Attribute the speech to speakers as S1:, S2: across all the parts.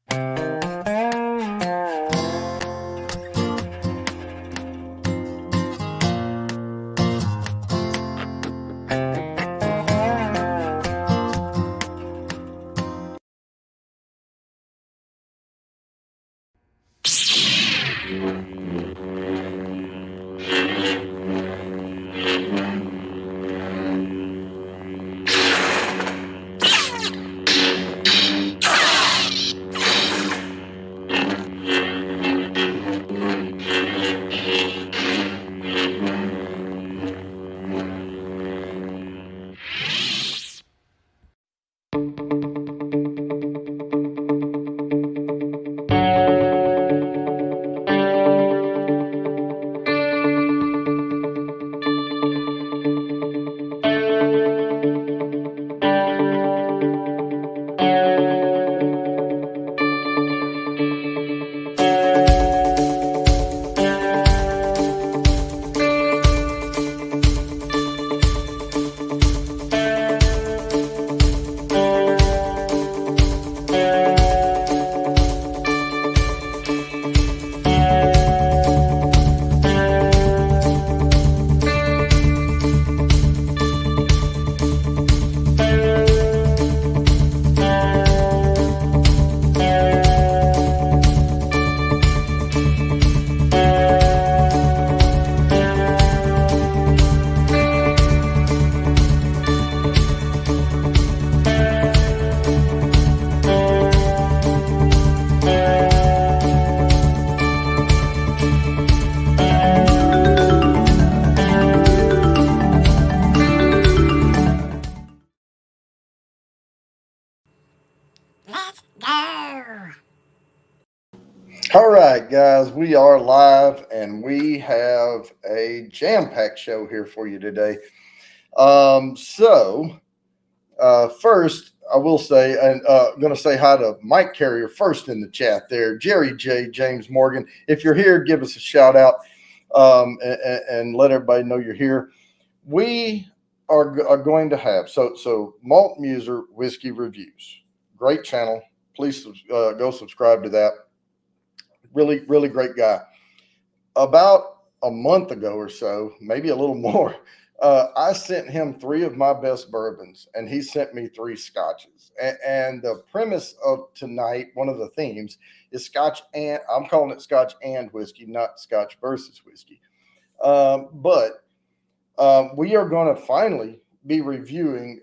S1: Let's go.
S2: All right, guys, we are live and we have a jam-packed show here for you today. First, I will say, and I'm going to say hi to Mike Carrier first in the chat there, Jerry J, James Morgan. If you're here, give us a shout out and let everybody know you're here. We are going to have Malt Muser Whiskey Reviews, great channel. Please go subscribe to that. Really, really great guy. About a month ago or so, maybe a little more, I sent him 3 of my best bourbons, and he sent me 3 scotches. And the premise of tonight, one of the themes, is Scotch, and I'm calling it Scotch and whiskey, not Scotch versus whiskey. But we are going to finally be reviewing.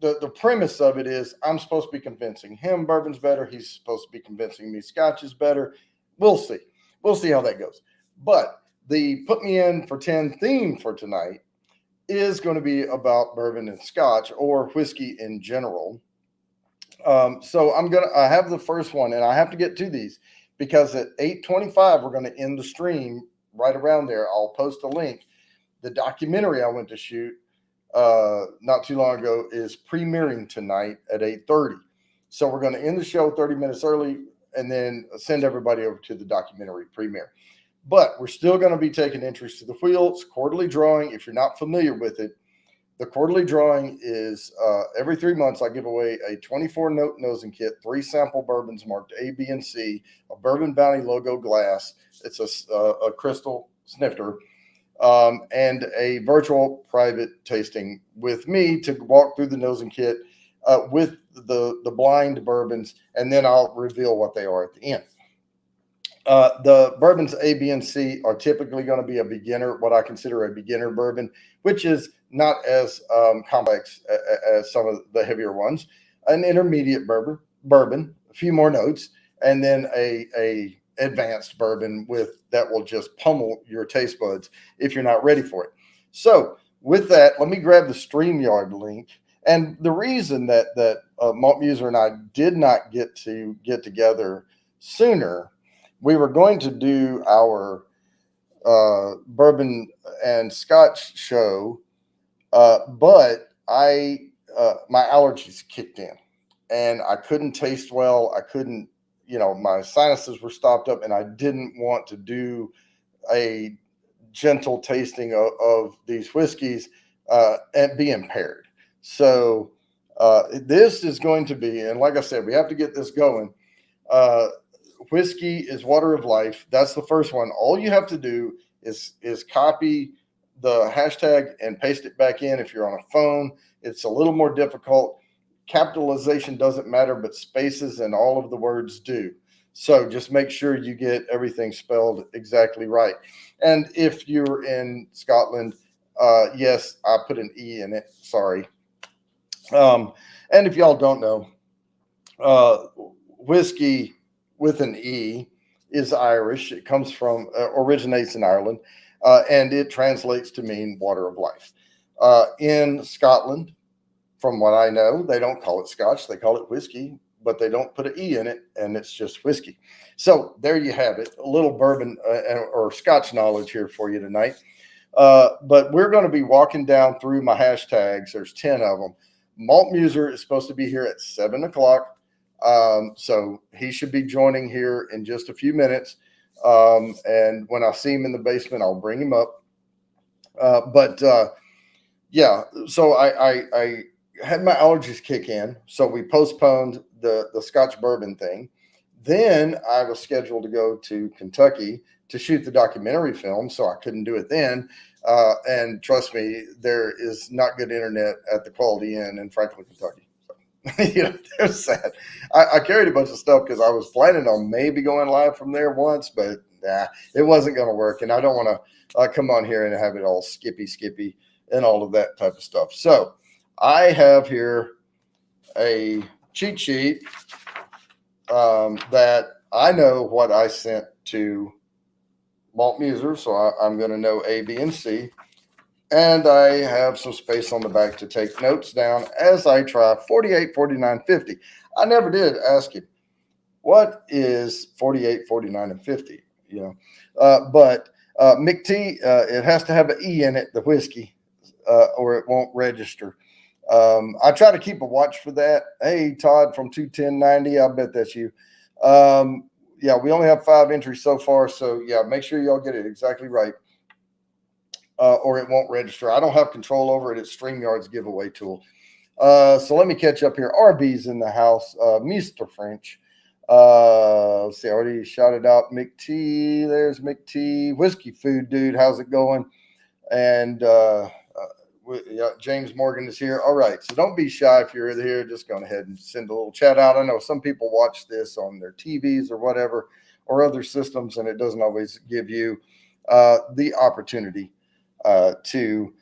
S2: The premise of it is I'm supposed to be convincing him bourbon's better. He's supposed to be convincing me Scotch is better. We'll see. We'll see how that goes. But the Put Me In for 10 theme for tonight is going to be about bourbon and Scotch, or whiskey in general. I have the first one, and I have to get to these because at 8:25 we're going to end the stream right around there. I'll post a link. The documentary I went to shoot not too long ago is premiering tonight at 8:30. So we're going to end the show 30 minutes early and then send everybody over to the documentary premiere. But we're still going to be taking entries to the wheel. It's quarterly drawing. If you're not familiar with it, the quarterly drawing is every 3 months I give away a 24-note nosing kit, 3 sample bourbons marked A, B, and C, a Bourbon Bounty logo glass. It's a crystal snifter. And a virtual private tasting with me to walk through the nosing kit with the blind bourbons, and then I'll reveal what they are at the end. The bourbons A, B, and C are typically going to be a beginner, what I consider a beginner bourbon, which is not as complex as some of the heavier ones. An intermediate bourbon, a few more notes, and then a advanced bourbon that will just pummel your taste buds if you're not ready for it. So with that, let me grab the StreamYard link. And the reason that Malt Muser and I did not get together sooner, we were going to do our bourbon and Scotch show, but my allergies kicked in, and I couldn't taste well. I couldn't, my sinuses were stopped up, and I didn't want to do a gentle tasting of these whiskeys and be impaired. So This is going to be, and like I said, we have to get this going. Uh, Whiskey is water of life. That's the first one. All you have to do is copy the hashtag and paste it back in. If you're on a phone, it's a little more difficult. Capitalization doesn't matter, but spaces and all of the words do. So just make sure you get everything spelled exactly right. And if you're in Scotland, yes, I put an E in it. Sorry. And if y'all don't know, uh, whiskey with an E is Irish. It comes from, originates in Ireland, and it translates to mean water of life. In Scotland, from what I know, they don't call it Scotch, they call it whiskey, but they don't put an E in it, and it's just whiskey. So there you have it, a little bourbon or Scotch knowledge here for you tonight. But we're going to be walking down through my hashtags. There's 10 of them. Malt Muser is supposed to be here at 7 o'clock. So he should be joining here in just a few minutes. And when I see him in the basement, I'll bring him up. Yeah, so I had my allergies kick in. So we postponed the Scotch bourbon thing. Then I was scheduled to go to Kentucky to shoot the documentary film. So I couldn't do it then. And trust me, there is not good internet at the Quality Inn in Franklin, Kentucky. So, you know, there's that. I carried a bunch of stuff because I was planning on maybe going live from there once, but nah, it wasn't going to work. And I don't want to come on here and have it all skippy and all of that type of stuff. So I have here a cheat sheet that I know what I sent to Malt Muser, so I'm going to know A, B, and C. And I have some space on the back to take notes down as I try 48, 49, 50. I never did ask him, what is 48, 49, and 50? You know, but McT, it has to have an E in it, the whiskey, or it won't register. I try to keep a watch for that. Hey, Todd from 21090, I bet that's you. Yeah, we only have 5 entries so far. So yeah, make sure y'all get it exactly right. Or it won't register. I don't have control over it. It's StreamYard's giveaway tool. So let me catch up here. RB's in the house. Mr. French. Let's see, I already shouted out McT. There's McT. Whiskey Food Dude. How's it going? And yeah, James Morgan is here. All right. So don't be shy if you're here. Just go ahead and send a little chat out. I know some people watch this on their TVs or whatever, or other systems, and it doesn't always give you the opportunity to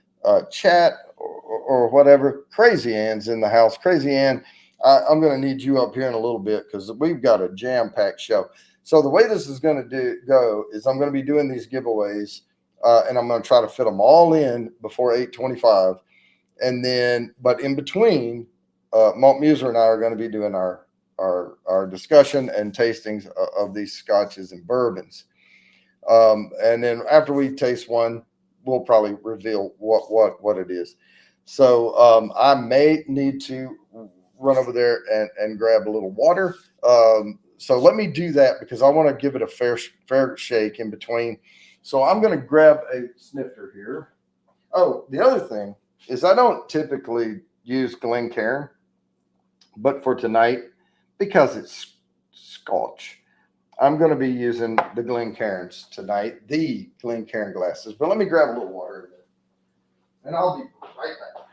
S2: chat or whatever. Crazy Ann's in the house. Crazy Ann, I'm going to need you up here in a little bit because we've got a jam-packed show. So the way this is going to go is I'm going to be doing these giveaways, and I'm going to try to fit them all in before 8:25. And then, but in between, Malt Muser and I are going to be doing our discussion and tastings of these scotches and bourbons. And then after we taste one, we'll probably reveal what it is. So I may need to run over there and grab a little water. So let me do that because I want to give it a fair shake in between. So I'm going to grab a snifter here. Oh, the other thing is I don't typically use Glencairn, but for tonight, because it's Scotch, I'm going to be using the Glencairns tonight, the Glencairn glasses. But let me grab a little water, and I'll be right back.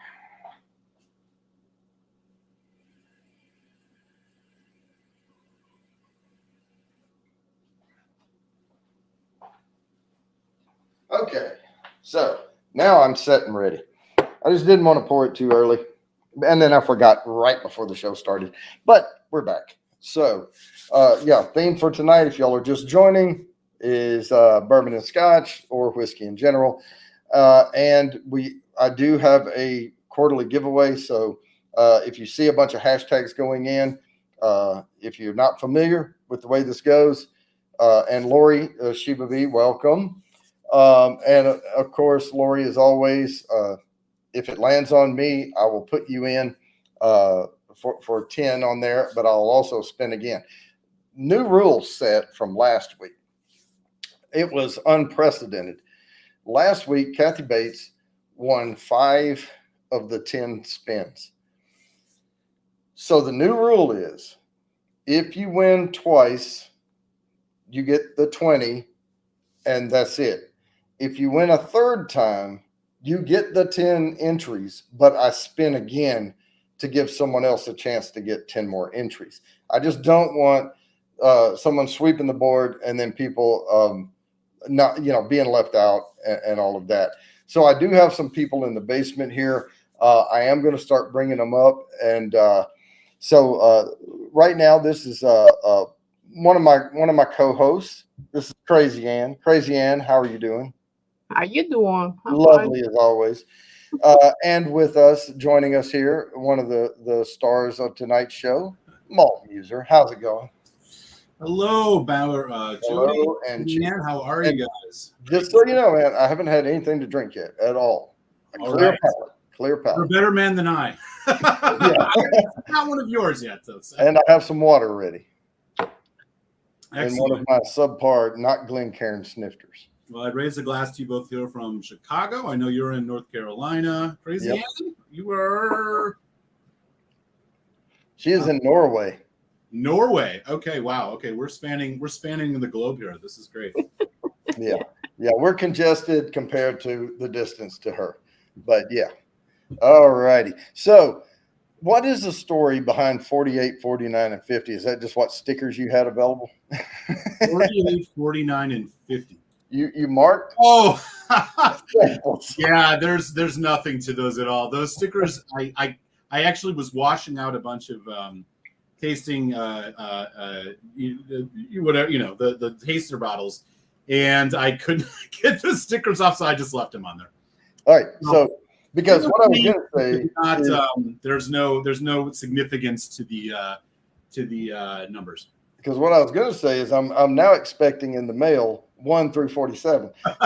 S2: Okay, so now I'm set and ready. I just didn't want to pour it too early, and then I forgot right before the show started. But we're back. So, yeah, theme for tonight, if y'all are just joining, is bourbon and scotch or whiskey in general. And I do have a quarterly giveaway. So if you see a bunch of hashtags going in, if you're not familiar with the way this goes, and Lori Shiba B, welcome. And of course, Lori, as always, if it lands on me, I will put you in for 10 on there, but I'll also spin again. New rules set from last week. It was unprecedented. Last week, Kathy Bates won 5 of the 10 spins. So the new rule is if you win twice, you get the 20 and that's it. If you win a third time, you get the 10 entries, but I spin again to give someone else a chance to get 10 more entries. I just don't want someone sweeping the board and then people not, being left out and all of that. So I do have some people in the basement here. I am going to start bringing them up. And so right now, this is one of my co-hosts. This is Crazy Ann. Crazy Ann, how are you doing?
S3: How you doing?
S2: Lovely as always. And with us, joining us here, one of the stars of tonight's show, Malt Muser. How's it going?
S4: Hello, Bauer, Jody,
S2: Hello, and
S4: man. How are you guys?
S2: Just so you know, man, I haven't had anything to drink yet at all.
S4: All right.
S2: Clear
S4: You're a
S2: palate.
S4: better man than I. Not one of yours yet, though. So.
S2: And I have some water ready.
S4: Excellent.
S2: And one of my subpar, not Glencairn snifters.
S4: Well, I'd raise a glass to you both here from Chicago. I know you're in North Carolina. Crazy
S2: Yep.
S4: Ann, you were
S2: She is in Norway.
S4: Norway. Okay, wow. Okay, we're spanning the globe here. This is great.
S2: Yeah. Yeah, we're congested compared to the distance to her. But yeah. All righty. So what is the story behind 48, 49, and 50? Is that just what stickers you had available?
S4: 48, 49, and 50.
S2: You marked?
S4: Oh, yeah. There's nothing to those at all. Those stickers. I actually was washing out a bunch of tasting whatever the taster bottles, and I couldn't get the stickers off, so I just left them on there.
S2: All right. So because what I was going to say,
S4: there's no significance to the numbers.
S2: because what I was going to say is I'm now expecting in the mail 1 through 47.
S4: I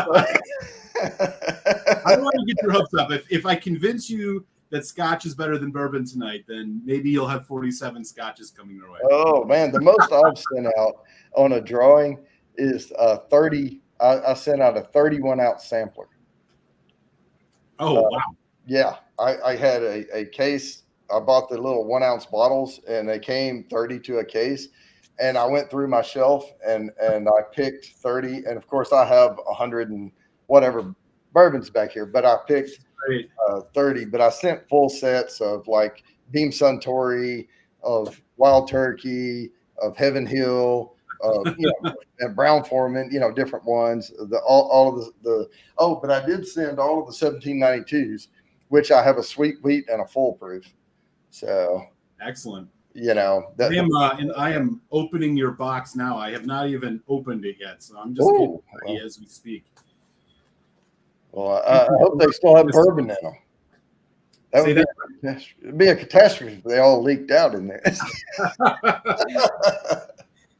S4: don't want to get your hopes up. If I convince you that Scotch is better than bourbon tonight, then maybe you'll have 47 Scotches coming your way.
S2: Oh man, the most I've sent out on a drawing is 30. I sent out a 31 ounce sampler.
S4: Oh wow!
S2: Yeah, I had a case. I bought the little 1 ounce bottles, and they came 30 to a case. And I went through my shelf and I picked 30. And of course, I have 100 and whatever bourbons back here, but I picked 30. But I sent full sets of like Beam Suntory, of Wild Turkey, of Heaven Hill, and Brown Foreman, different ones. All of the but I did send all of the 1792s, which I have a sweet wheat and a full proof. So
S4: excellent.
S2: I
S4: am opening your box now. I have not even opened it yet, so I'm just getting ready as we speak.
S2: Well, I hope they still have bourbon in them. It'd be a catastrophe if they all leaked out in there.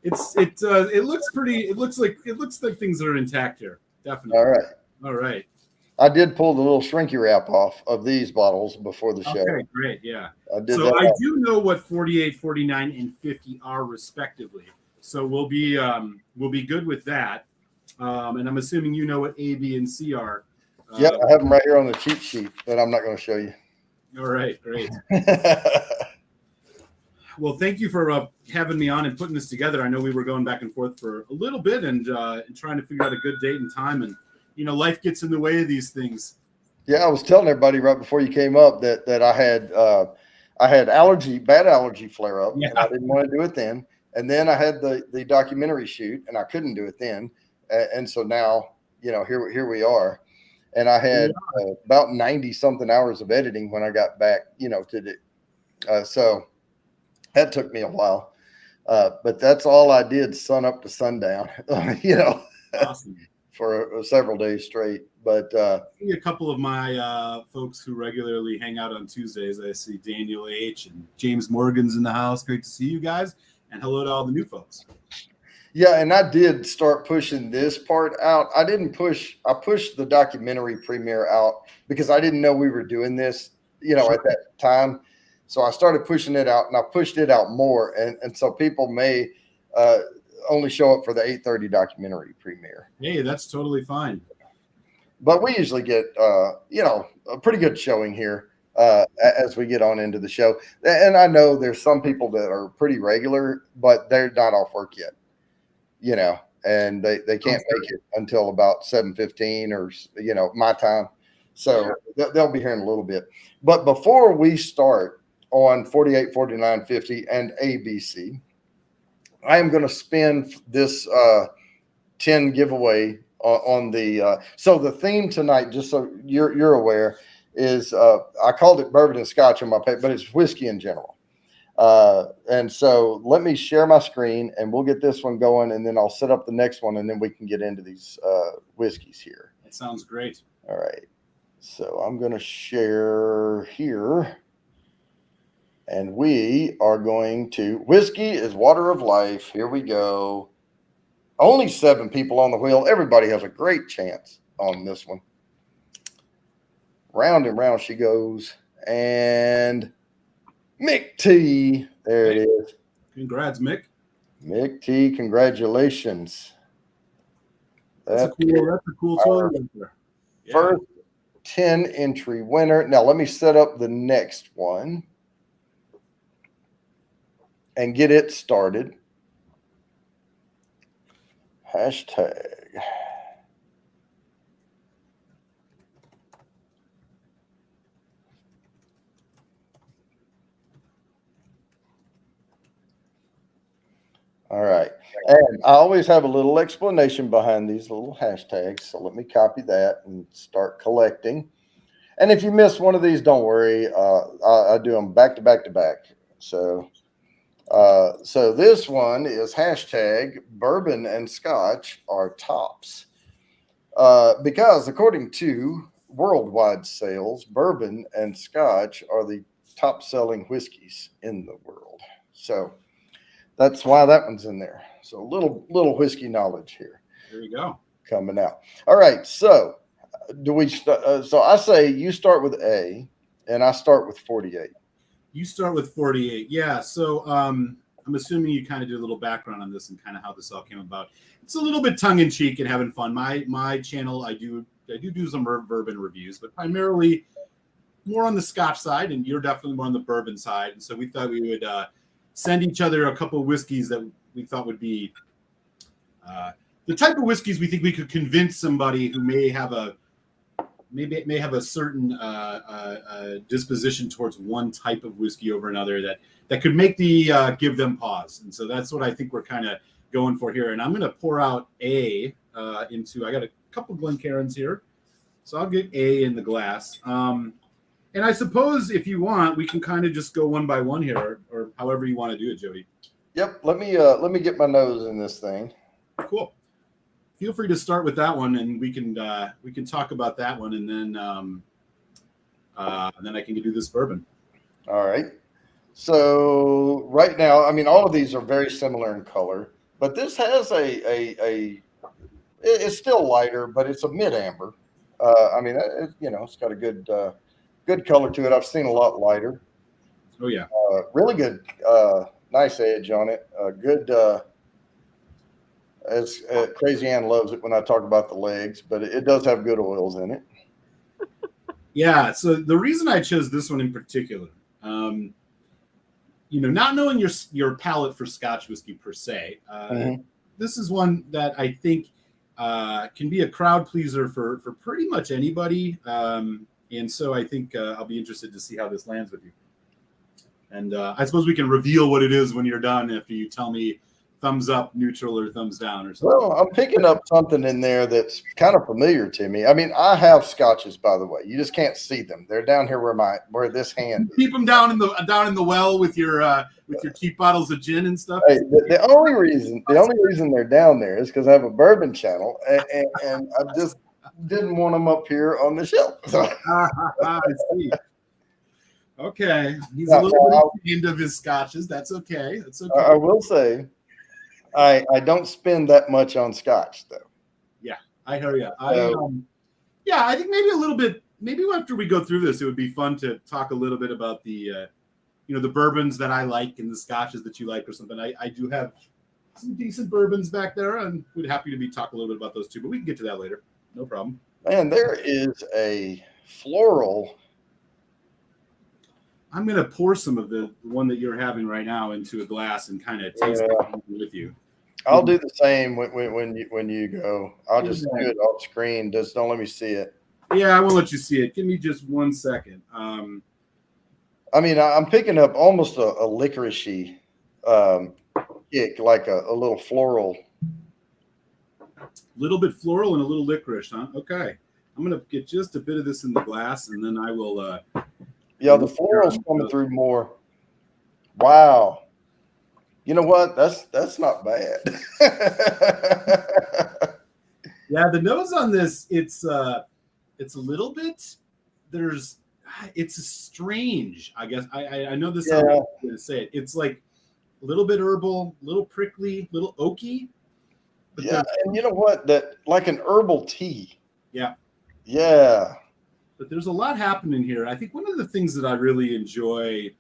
S4: It looks pretty. It looks like things are intact here. Definitely.
S2: All
S4: right.
S2: I did pull the little shrinky wrap off of these bottles before the show.
S4: Okay, great. Yeah.
S2: I did.
S4: So I do know what 48, 49, and 50 are respectively. So we'll be good with that. And I'm assuming you know what A, B, and C are.
S2: Yeah, I have them right here on the cheat sheet, but I'm not going to show you.
S4: All right, great. Well, thank you for having me on and putting this together. I know we were going back and forth for a little bit and trying to figure out a good date and time. And, life gets in the way of these things.
S2: Yeah, I was telling everybody right before you came up that I had bad allergy flare up.
S4: Yeah.
S2: And I didn't want to do it then. And then I had the documentary shoot and I couldn't do it then. And so now, here we are. And I had about 90 something hours of editing when I got back, to do. So that took me a while. But that's all I did, sun up to sundown,
S4: Awesome.
S2: For several days straight. But
S4: a couple of my folks who regularly hang out on Tuesdays. I see Daniel H. and James Morgan's in the house. Great to see you guys. And hello to all the new folks.
S2: Yeah, and I did start pushing this part out. I pushed the documentary premiere out because I didn't know we were doing this,
S4: Sure.
S2: At that time. So I started pushing it out and I pushed it out more. And so people may only show up for the 8:30 documentary premiere.
S4: Hey, that's totally fine.
S2: But we usually get, a pretty good showing here. as we get on into the show. And I know there's some people that are pretty regular, but they're not off work yet, you know, and they can't make it until about 7:15 or, you know, my time. So they'll be here in a little bit. But before we start on 48, 49, 50 and ABC, I am going to spin this 10 giveaway on the so the theme tonight, just so you're aware, is I called it bourbon and scotch on my paper, but it's whiskey in general. And so let me share my screen and we'll get this one going, and then I'll set up the next one, and then we can get into these whiskeys here.
S4: That sounds great.
S2: All right. So I'm going to share here, and we are going to whiskey is water of life. Here we go. Only 7 people on the wheel. Everybody has a great chance on this one. Round and round she goes. And Mick T. There it is.
S4: Congrats, Mick.
S2: Mick T. Congratulations.
S4: That's a cool total right there. Yeah.
S2: First 10 entry winner. Now let me set up the next one and get it started. Hashtag. All right. And I always have a little explanation behind these little hashtags. So let me copy that and start collecting. And if you miss one of these, don't worry. I do them back to back to back. So this one is hashtag bourbon and scotch are tops. Because according to worldwide sales, bourbon and scotch are the top selling whiskeys in the world. So that's why that one's in there. So a little whiskey knowledge here.
S4: There you go.
S2: Coming out. All right. So so I say you start with A and I start with 48.
S4: You start with 48. Yeah. So I'm assuming you kind of do a little background on this and kind of how this all came about. It's a little bit tongue in cheek and having fun. My channel, I do some bourbon reviews, but primarily more on the scotch side, and you're definitely more on the bourbon side. And so we thought we would send each other a couple of whiskeys that we thought would be the type of whiskeys we think we could convince somebody who may have a certain disposition towards one type of whiskey over another that could make the give them pause. And so that's what I think we're kind of going for here. And I'm going to pour out A into. I got a couple Glencairns here, so I'll get A in the glass. And I suppose if you want, we can kind of just go one by one here, or however you want to do it, Jody.
S2: Yep. Let me get my nose in this thing.
S4: Cool. Feel free to start with that one, and we can talk about that one, and then I can do this bourbon.
S2: All right. So right now, I mean, all of these are very similar in color, but this has it's still lighter, but it's a mid amber. I mean, it's got a good color to it. I've seen a lot lighter.
S4: Oh yeah.
S2: Really good. Nice edge on it. Good. As Crazy Ann loves it when I talk about the legs, but it does have good oils in it.
S4: Yeah. So the reason I chose this one in particular, not knowing your palate for Scotch whiskey per se, this is one that I think can be a crowd pleaser for pretty much anybody. And so I think I'll be interested to see how this lands with you. And I suppose we can reveal what it is when you're done after you tell me thumbs up, neutral, or thumbs down or something.
S2: Well, I'm picking up something in there that's kind of familiar to me. I mean, I have scotches, by the way. You just can't see them. They're down here where this hand is.
S4: Keep them down in the well with your cheap bottles of gin and stuff.
S2: Hey, the only reason they're down there is because I have a bourbon channel, and I just didn't want them up here on the shelf.
S4: I see. Okay, he's a little bit ashamed of his scotches. That's okay. That's okay.
S2: I will say, I don't spend that much on scotch, though.
S4: Yeah, I hear you. I think maybe a little bit. Maybe after we go through this, it would be fun to talk a little bit about the, the bourbons that I like and the scotches that you like or something. I do have some decent bourbons back there, and we'd happy to talk a little bit about those too. But we can get to that later. No problem.
S2: Man, there is a floral
S4: I'm gonna pour some of the one that you're having right now into a glass and kind of taste it with you.
S2: I'll do the same when you go. I'll just do it off screen. Just don't let me see it.
S4: Yeah, I won't let you see it. Give me just 1 second.
S2: I mean, I'm picking up almost a licoricey kick, like a little floral.
S4: Little bit floral and a little licorice, huh? Okay. I'm gonna get just a bit of this in the glass, and then I will.
S2: Yeah, the floral's coming through more. Wow. You know what? That's not bad.
S4: Yeah, the nose on this, it's a little bit. It's strange. I guess I know this. Yeah. I'm going to say it. It's like a little bit herbal, a little prickly, a little oaky.
S2: But yeah, and you know what? That like an herbal tea.
S4: Yeah.
S2: Yeah.
S4: But there's a lot happening here. I think one of the things that I really enjoy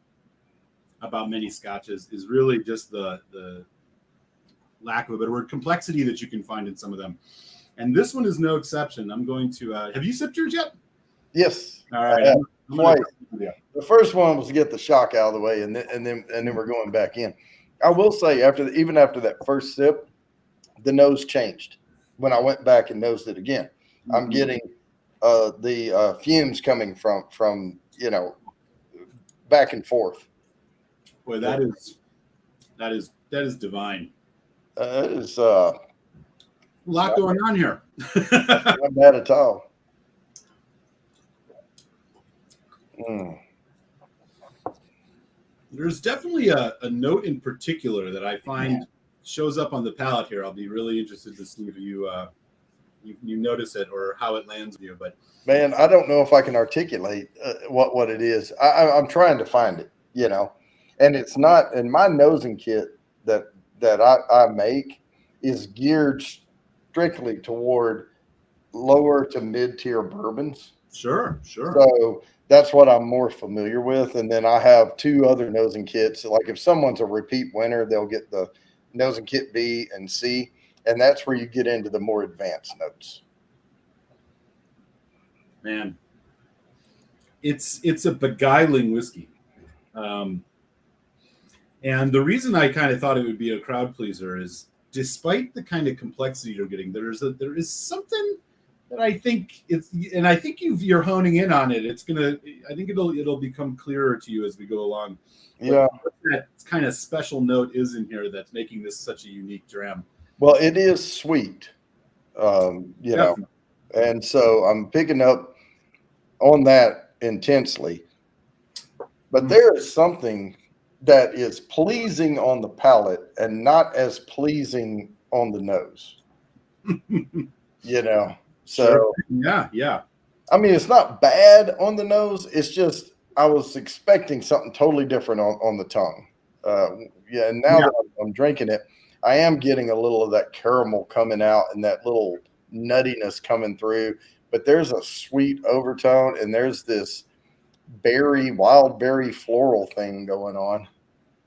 S4: about many scotches is really just the lack of a better word, complexity that you can find in some of them. And this one is no exception. I'm going to have you sipped yours yet?
S2: Yes.
S4: All right.
S2: The first one was to get the shock out of the way, and then we're going back in. I will say even after that first sip, the nose changed when I went back and nosed it again. Mm-hmm. I'm getting the fumes coming from back and forth.
S4: Boy, that is divine.
S2: It is
S4: a lot going on here.
S2: Not bad at all. Mm.
S4: There's definitely a note in particular that I find shows up on the palate here. I'll be really interested to see if you notice it or how it lands with you. But
S2: man, I don't know if I can articulate what it is. I'm trying to find it, and it's not. And my nosing kit that I make is geared strictly toward lower to mid-tier bourbons.
S4: Sure.
S2: So that's what I'm more familiar with. And then I have two other nosing kits. Like if someone's a repeat winner, they'll get the nosing kit B and C. And that's where you get into the more advanced notes.
S4: Man, it's a beguiling whiskey. And the reason I kind of thought it would be a crowd pleaser is despite the kind of complexity you're getting, there is something that I think you're honing in on it. I think it'll become clearer to you as we go along.
S2: Yeah.
S4: What that kind of special note is in here that's making this such a unique dram.
S2: Well, it is sweet, and so I'm picking up on that intensely. But there is something that is pleasing on the palate and not as pleasing on the nose. So
S4: yeah.
S2: I mean, it's not bad on the nose. It's just I was expecting something totally different on the tongue. And now that I'm drinking it, I am getting a little of that caramel coming out and that little nuttiness coming through. But there's a sweet overtone and there's this wild berry floral thing going on.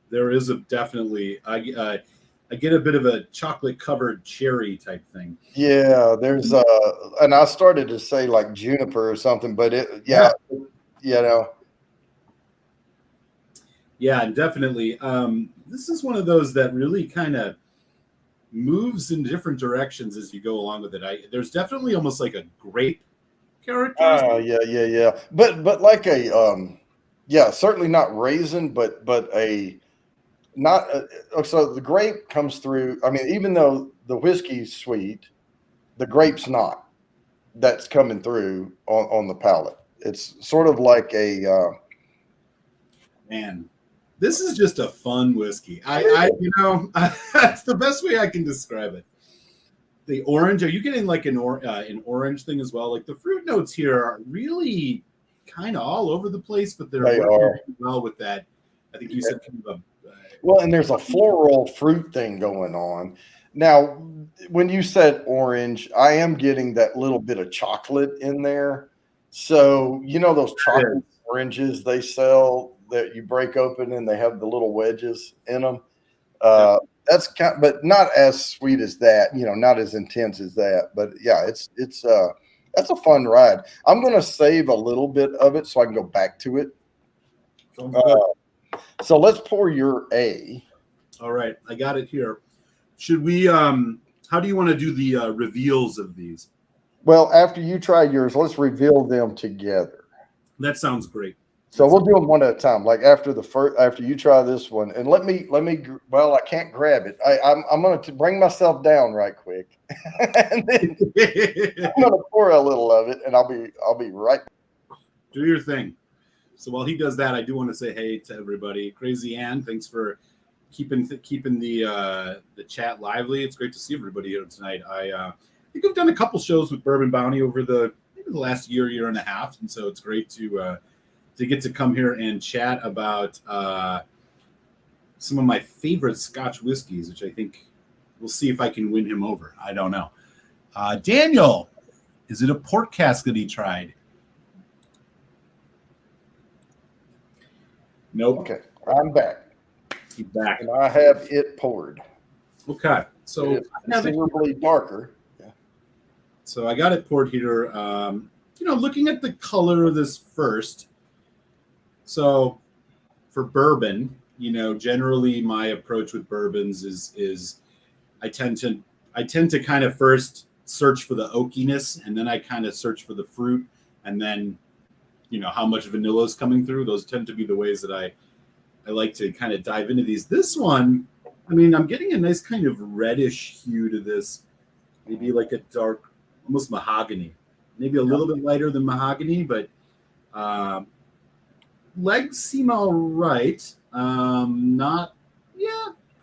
S4: There is definitely I get a bit of a chocolate covered cherry type thing.
S2: Yeah, there's and I started to say like juniper or something, but Yeah,
S4: definitely. This is one of those that really kind of moves in different directions as you go along with it. There's definitely almost like a grape character.
S2: Yeah. But like certainly not raisin, but so the grape comes through. I mean, even though the whiskey's sweet, the grape's not. That's coming through on the palate. It's sort of like
S4: man. This is just a fun whiskey. That's the best way I can describe it. The orange, are you getting like an orange thing as well? Like the fruit notes here are really kind of all over the place, but they are well with that. I think you said kind of
S2: well, and there's a floral fruit thing going on. Now, when you said orange, I am getting that little bit of chocolate in there. So, those chocolate oranges they sell that you break open and they have the little wedges in them. That's but not as sweet as that, not as intense as that. But yeah, it's that's a fun ride. I'm going to save a little bit of it so I can go back to it
S4: Sounds good.
S2: So let's pour your A.
S4: All right, I got it here. Should we? How do you want to do the reveals of these?
S2: Well, after you try yours, let's reveal them together.
S4: That sounds great.
S2: So we'll do them one at a time. Like after you try this one, and let me. Well, I can't grab it. I'm going to bring myself down right quick, and then I'm going to pour a little of it, and I'll be right back.
S4: Do your thing. So while he does that, I do want to say hey to everybody. Crazy Ann, thanks for keeping the chat lively. It's great to see everybody here tonight. I think I've done a couple shows with Bourbon Bounty over the last year and a half, and so it's great to get to come here and chat about some of my favorite Scotch whiskeys, which I think we'll see if I can win him over. I don't know. Daniel, is it a port cask that he tried? Nope.
S2: Okay, I'm back.
S4: He's back.
S2: And I have it poured.
S4: Okay, so
S2: It's considerably darker. Yeah.
S4: So I got it poured here. Looking at the color of this first. So for bourbon, generally my approach with bourbons is I tend to kind of first search for the oakiness, and then I kind of search for the fruit, and then how much vanilla is coming through. Those tend to be the ways that I like to kind of dive into these. This one, I'm getting a nice kind of reddish hue to this, maybe like a dark, almost mahogany, maybe a little bit lighter than mahogany, but legs seem all right.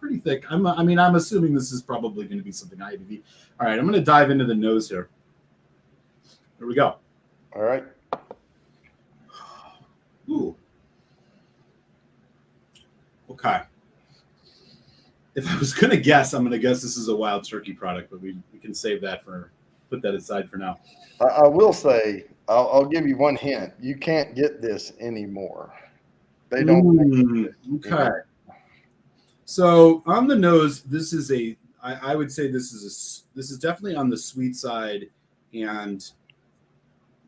S4: Pretty thick. I'm assuming this is probably going to be something IBV. All right, I'm going to dive into the nose here. Here we go.
S2: All right.
S4: Ooh. Okay. If I was going to guess, I'm going to guess this is a Wild Turkey product, but we can save that put that aside for now.
S2: I will say, I'll give you one hint. You can't get this anymore. They don't make it.
S4: Okay. So on the nose, this is I would say this is definitely on the sweet side and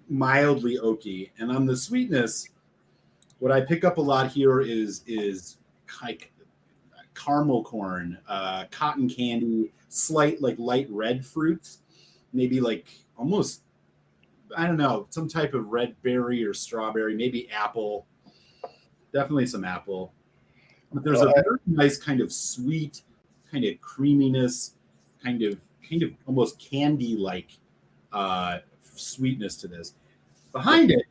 S4: mildly oaky. And on the sweetness, what I pick up a lot here is like caramel corn, cotton candy, slight like light red fruits, maybe like almost, I don't know, some type of red berry or strawberry, maybe apple, definitely some apple. But there's a very nice kind of sweet, kind of creaminess, kind of almost candy-like sweetness to this. Behind it,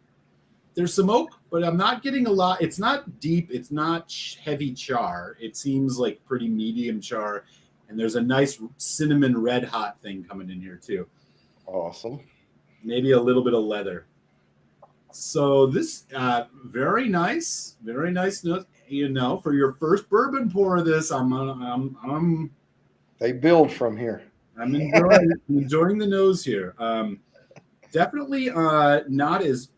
S4: there's some oak, but I'm not getting a lot. It's not deep. It's not heavy char. It seems like pretty medium char. And there's a nice cinnamon red hot thing coming in here too.
S2: Awesome.
S4: Maybe a little bit of leather. So this very nice note. For your first bourbon pour of this, I'm
S2: They build from here.
S4: I'm enjoying the nose here. Definitely not as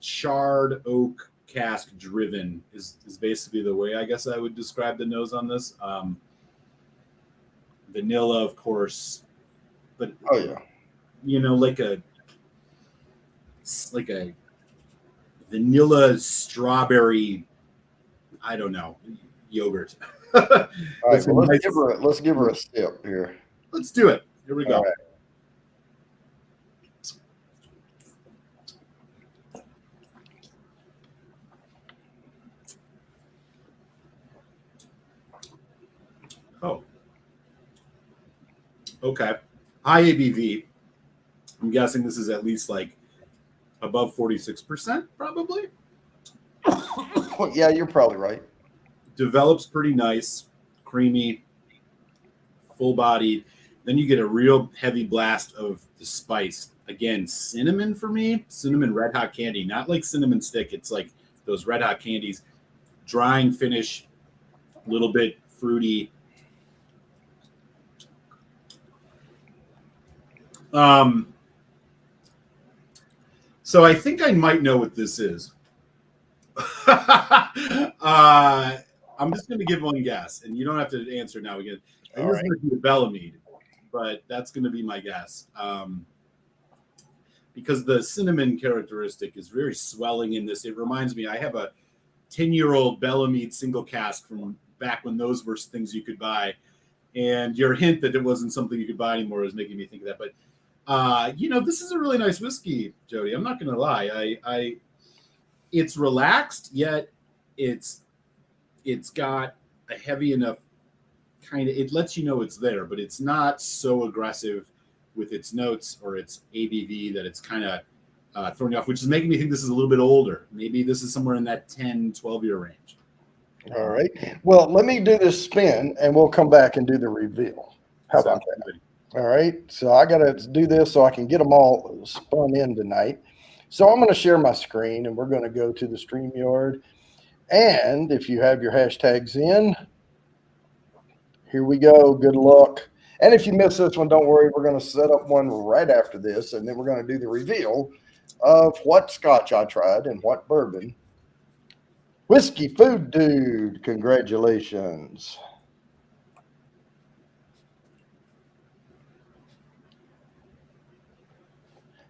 S4: charred oak cask driven is basically the way I guess I would describe the nose on this. Vanilla, of course, but
S2: oh yeah,
S4: like a vanilla strawberry, I don't know, yogurt.
S2: All right, so let's give her a sip here.
S4: Let's do it. Here we go.
S2: All right.
S4: Oh. Okay. High ABV. I'm guessing this is at least like above 46%, probably.
S2: Yeah, you're probably right.
S4: Develops pretty nice, creamy, full-bodied. Then you get a real heavy blast of the spice. Again, cinnamon for me, cinnamon red hot candy, not like cinnamon stick. It's like those red hot candies, drying finish, a little bit fruity. So I think I might know what this is. I'm just going to give one guess, and you don't have to answer now again. I think it's going to be a Bellamide, but that's going to be my guess. Because the cinnamon characteristic is very swelling in this. It reminds me, I have a 10-year-old Bellamede single cask from back when those were things you could buy. And your hint that it wasn't something you could buy anymore is making me think of that. But this is a really nice whiskey, Jody. I'm not going to lie. It's relaxed, yet it's got a heavy enough kind of, it lets you know it's there, but it's not so aggressive with its notes or its ABV that it's kind of throwing you off, which is making me think this is a little bit older. Maybe this is somewhere in that 10, 12-year range.
S2: All right. Well, let me do this spin, and we'll come back and do the reveal. How about that? All right. So I got to do this so I can get them all spun in tonight. So I'm going to share my screen, and we're going to go to the StreamYard. And if you have your hashtags in, here we go. Good luck. And if you miss this one, don't worry. We're going to set up one right after this, and then we're going to do the reveal of what scotch I tried and what bourbon. Whiskey Food Dude, congratulations.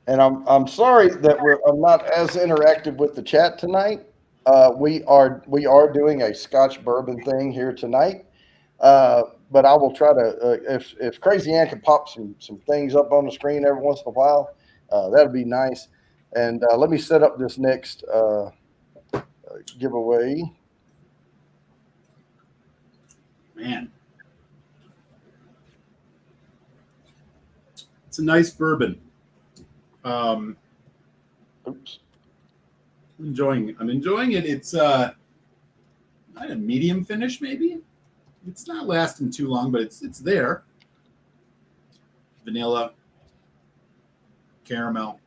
S2: And I'm sorry that I'm not as interactive with the chat tonight. We are doing a Scotch bourbon thing here tonight. But I will try to if Crazy Ann can pop some things up on the screen every once in a while, that'd be nice. And let me set up this next giveaway.
S4: Man, it's a nice bourbon.
S2: Oops.
S4: I'm enjoying it. It's not a medium finish, maybe. It's not lasting too long, but it's there. Vanilla, caramel.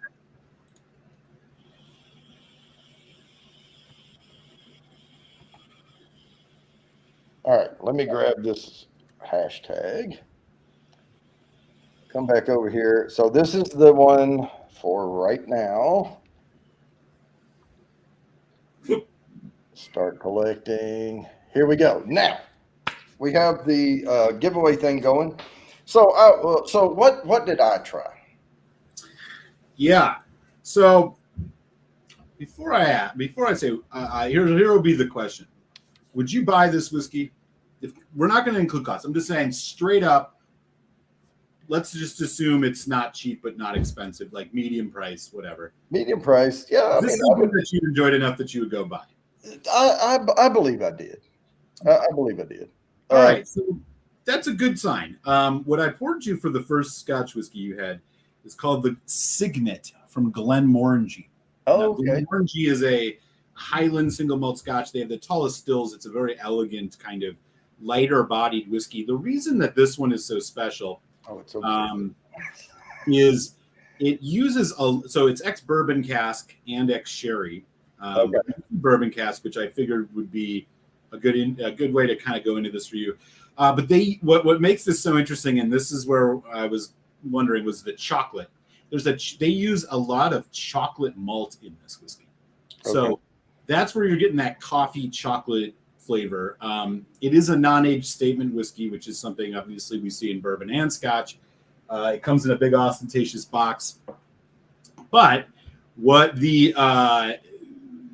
S2: All right, let me grab this hashtag. Come back over here. So this is the one for right now. Start collecting. Here we go. Now we have the giveaway thing going. So what did I try?
S4: Yeah. So before I say here will be the question: would you buy this whiskey? If we're not going to include costs, I'm just saying straight up. Let's just assume it's not cheap but not expensive, like medium price, whatever.
S2: Medium price, yeah.
S4: This is something that you enjoyed enough that you would go buy.
S2: I believe I did. I believe I did.
S4: All right, so that's a good sign. What I poured you for the first Scotch whiskey you had is called the Signet from Glenmorangie.
S2: Oh, okay.
S4: Glenmorangie is a Highland single malt Scotch. They have the tallest stills. It's a very elegant kind of lighter bodied whiskey. The reason that this one is so special is it uses so it's ex bourbon cask and ex sherry. Bourbon cask, which I figured would be a good way to kind of go into this for you. But what makes this so interesting, and this is where I was wondering, was the chocolate. They use a lot of chocolate malt in this whiskey, so that's where you're getting that coffee chocolate flavor. It is a non-aged statement whiskey, which is something obviously we see in bourbon and Scotch. It comes in a big ostentatious box, but what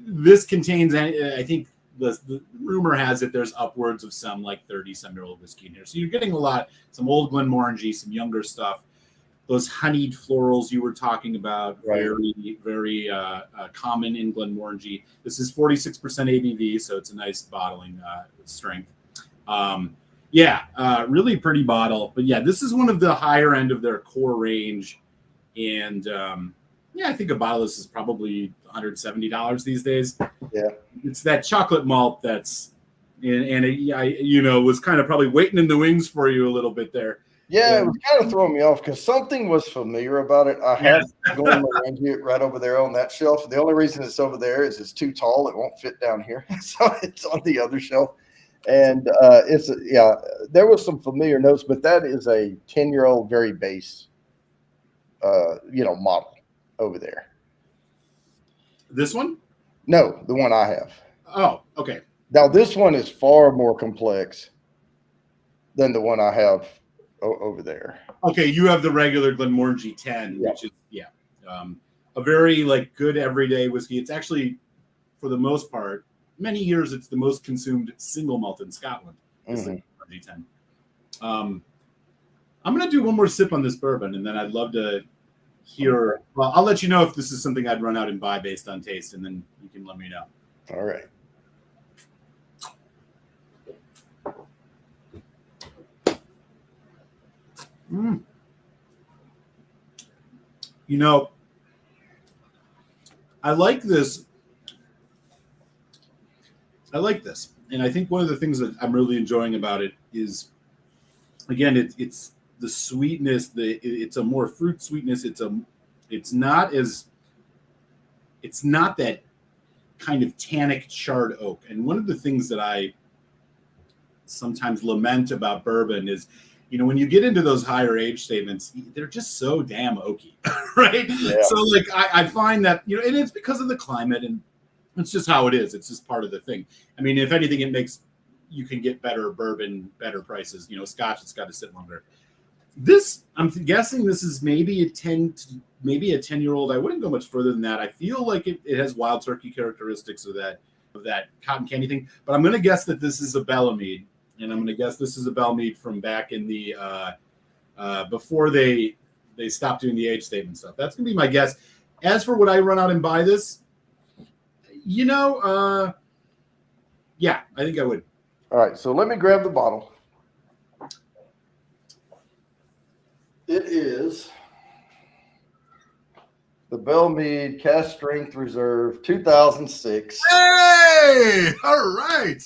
S4: this contains, I think the rumor has it there's upwards of some like 30-some-year-old whiskey in here. So you're getting some old Glenmorangie, some younger stuff. Those honeyed florals you were talking about, very, very common in Glenmorangie. This is 46% ABV, so it's a nice bottling strength. Really pretty bottle. But yeah, this is one of the higher end of their core range. And I think a bottle of this is probably $170 these days.
S2: Yeah.
S4: It's that chocolate malt that's, was kind of probably waiting in the wings for you a little bit there.
S2: Yeah, it was kind of throwing me off because something was familiar about it. I have Glenmorangie right over there on that shelf. The only reason it's over there is it's too tall. It won't fit down here. So it's on the other shelf. And there was some familiar notes, but that is a 10-year-old very base, model over there.
S4: This one?
S2: No, the one I have.
S4: Oh, okay.
S2: Now, this one is far more complex than the one I have over there.
S4: Okay, you have the regular Glenmorangie 10, which is a very good everyday whiskey. It's actually, for the most part, many years it's the most consumed single malt in Scotland. Is the RG10. I'm going to do one more sip on this bourbon, and then I'd love to hear. Well, I'll let you know if this is something I'd run out and buy based on taste, and then you can let me know.
S2: All right.
S4: You know, I like this. And I think one of the things that I'm really enjoying about it is, again, it's the sweetness. It's a more fruit sweetness. It's not that kind of tannic charred oak. And one of the things that I sometimes lament about bourbon is, when you get into those higher age statements, they're just so damn oaky, right? Yeah. So like I find that, and it's because of the climate, and it's just how it is. It's just part of the thing. I mean, if anything, you can get better bourbon, better prices. Scotch, it's got to sit longer. This, I'm guessing this is maybe a 10-year-old. I wouldn't go much further than that. I feel like it has wild turkey characteristics of that cotton candy thing, but I'm going to guess that this is a Bellemeade. And I'm going to guess this is a Bellemeade from back in the before they stopped doing the age statement stuff. That's going to be my guess. As for would I run out and buy this? Yeah, I think I would.
S2: All right, so let me grab the bottle. It is the Bellemeade Cask Strength Reserve 2006.
S4: Hey, all right.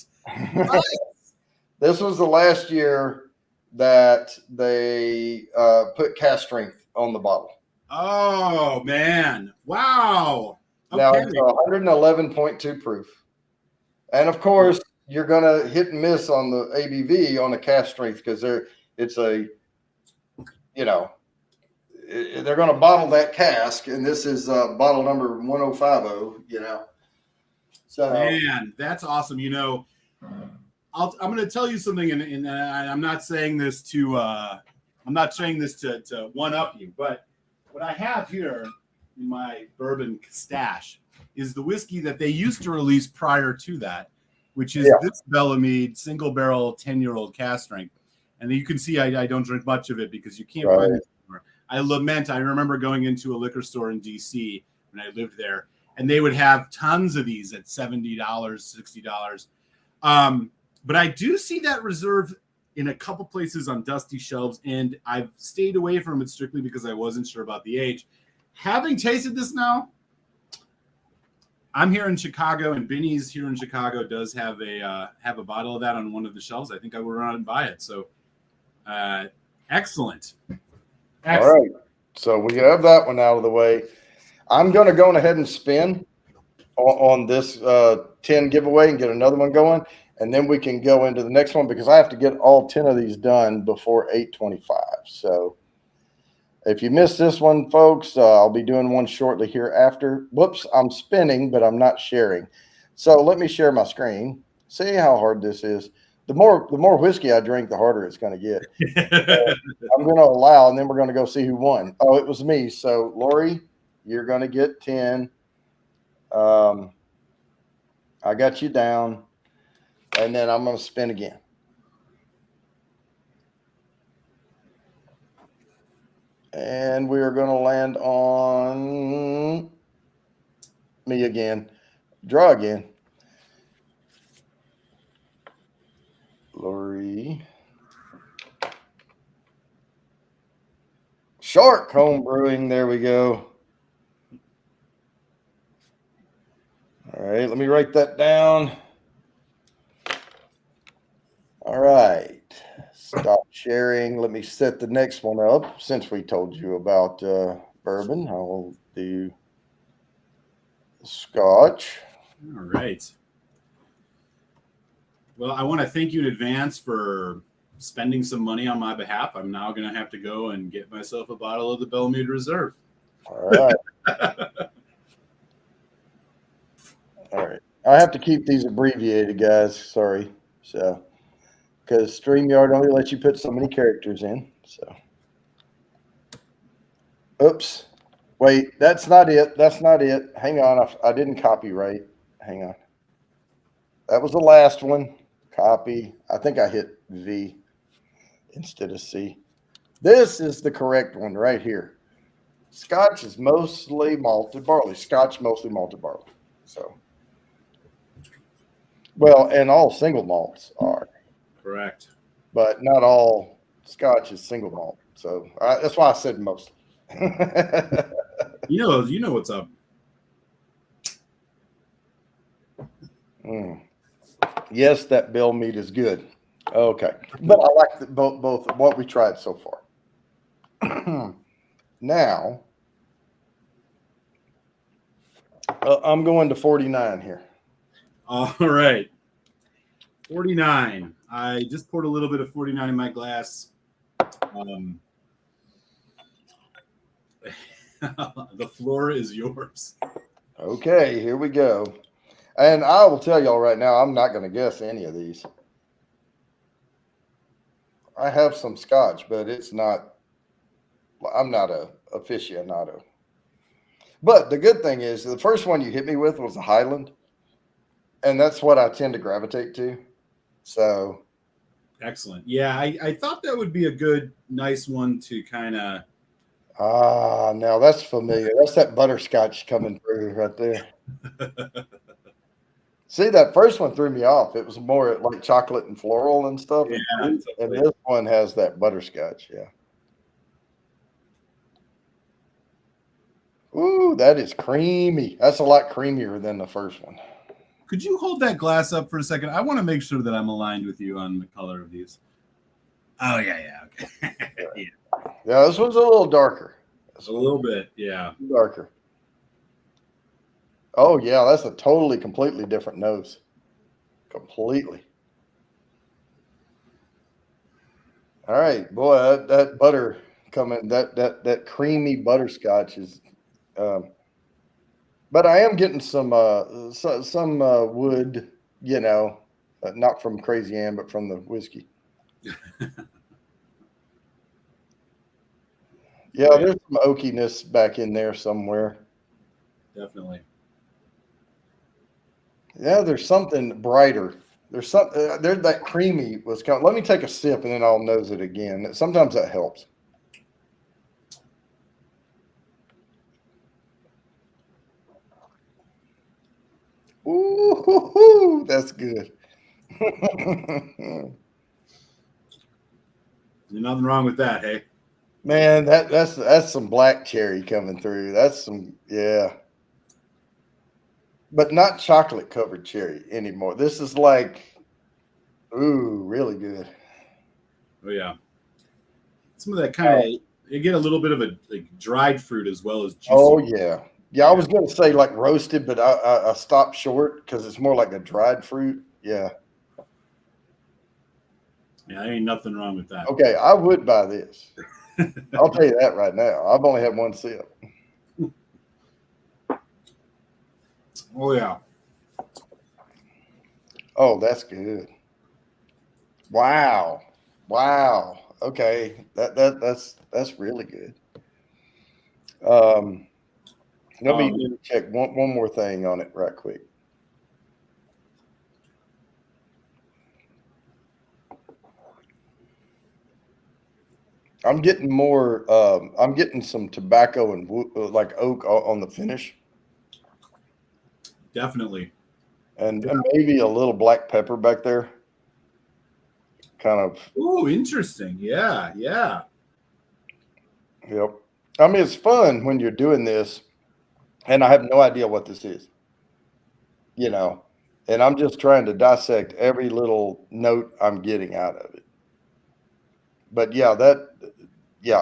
S2: This was the last year that they put cask strength on the bottle.
S4: Oh, man. Wow. Okay.
S2: Now it's 111.2 proof. And of course, you're going to hit and miss on the ABV on the cask strength because they're going to bottle that cask. And this is bottle number 1050, So,
S4: man, that's awesome. I'm going to tell you something, and I'm not saying this to one up you, but what I have here in my bourbon stash is the whiskey that they used to release prior to that, which is this Bellemeade single barrel 10-year-old cask strength. And you can see I don't drink much of it because you can't find it anymore. I remember going into a liquor store in DC when I lived there, and they would have tons of these at $70, $60. But I do see that reserve in a couple places on dusty shelves, and I've stayed away from it strictly because I wasn't sure about the age. Having tasted this now, I'm here in Chicago, and Binny's here in Chicago does have a bottle of that on one of the shelves. I think I will run out and buy it. So, excellent.
S2: All right. So we have that one out of the way. I'm going to go ahead and spin on this 10 giveaway and get another one going. And then we can go into the next one because I have to get all 10 of these done before 8:25. So if you missed this one, folks, I'll be doing one shortly hereafter. Whoops, I'm spinning, but I'm not sharing. So let me share my screen. See how hard this is. The more whiskey I drink, the harder it's going to get. I'm going to allow, and then we're going to go see who won. Oh, it was me. So Lori, you're going to get 10. I got you down. And then I'm going to spin again. And we are going to land on me again. Draw again. Lori. Shark Home Brewing. There we go. All right, let me write that down. All right, stop sharing. Let me set the next one up. Since we told you about bourbon, I will do Scotch.
S4: All right. Well, I want to thank you in advance for spending some money on my behalf. I'm now going to have to go and get myself a bottle of the Bellemeade Reserve.
S2: All right. All right. I have to keep these abbreviated, guys. Sorry. So. Because StreamYard only lets you put so many characters in. So, oops. Wait, that's not it. That's not it. Hang on. I didn't copyright. Hang on. That was the last one. Copy. I think I hit V instead of C. This is the correct one right here. Scotch is mostly malted barley. Scotch mostly malted barley. So, well, and all single malts are,
S4: Correct.
S2: but not all Scotch is single malt. So that's why I said mostly.
S4: You know what's up.
S2: Yes, that bill meat is good. Okay, but I like both what we tried so far. Now, I'm going to 49 here.
S4: All right. 49. I just poured a little bit of 49 in my glass. The floor is yours.
S2: Okay, here we go. And I will tell y'all right now, I'm not going to guess any of these. I have some Scotch, but it's not, I'm not a aficionado. But the good thing is the first one you hit me with was a Highland. And that's what I tend to gravitate to. So.
S4: Excellent. Yeah, I thought that would be a good, nice one to kind of.
S2: Now that's familiar. That's that butterscotch coming through right there. See, that first one threw me off. It was more like chocolate and floral and stuff.
S4: Yeah,
S2: and this one has that butterscotch. Yeah. Ooh, that is creamy. That's a lot creamier than the first one.
S4: Could you hold that glass up for a second? I want to make sure that I'm aligned with you on the color of these. Oh, yeah. Okay.
S2: Yeah, this one's a little darker.
S4: A little bit, yeah.
S2: Darker. Oh, yeah, that's a completely different nose. Completely. All right, boy, that butter coming, that creamy butterscotch is, but I am getting some wood, not from Crazy Ann, but from the whiskey. Yeah, there's some oakiness back in there somewhere.
S4: Definitely.
S2: Yeah, there's something brighter. There's that creamy was coming. Let me take a sip and then I'll nose it again. Sometimes that helps. Ooh, that's good.
S4: There's nothing wrong with that, hey?
S2: Man, that's some black cherry coming through. That's some, yeah. But not chocolate covered cherry anymore. This is like, ooh, really good.
S4: Oh yeah. Some of that kind of you get a little bit of a dried fruit as well as juicy.
S2: Oh yeah. Yeah, I was gonna say like roasted, but I stopped short because it's more like a dried fruit. Yeah.
S4: Yeah, there ain't nothing wrong with that.
S2: Okay, I would buy this. I'll tell you that right now. I've only had one sip.
S4: Oh yeah.
S2: Oh, that's good. Wow. Okay, that's really good. Let me check one more thing on it right quick. I'm getting more. I'm getting some tobacco and like oak on the finish.
S4: Definitely.
S2: And maybe a little black pepper back there. Kind of.
S4: Oh, interesting. Yeah.
S2: Yep. I mean, it's fun when you're doing this, and I have no idea what this is. And I'm just trying to dissect every little note I'm getting out of it. But yeah,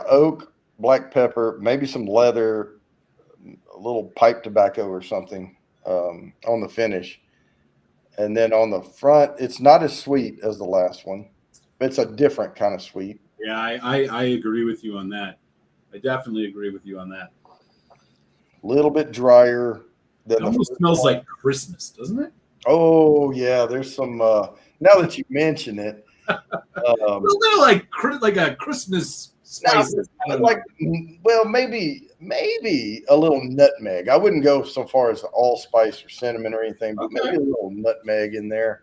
S2: oak, black pepper, maybe some leather, a little pipe tobacco or something on the finish. And then on the front, it's not as sweet as the last one. It's a different kind of sweet.
S4: Yeah, I agree with you on that. I definitely agree with you on that.
S2: A little bit drier.
S4: It almost smells like Christmas, doesn't it?
S2: Oh, yeah. There's some, now that you mention it.
S4: a little like a Christmas spices. I don't
S2: like,
S4: know.
S2: well, maybe a little nutmeg. I wouldn't go so far as allspice or cinnamon or anything, but maybe a little nutmeg in there.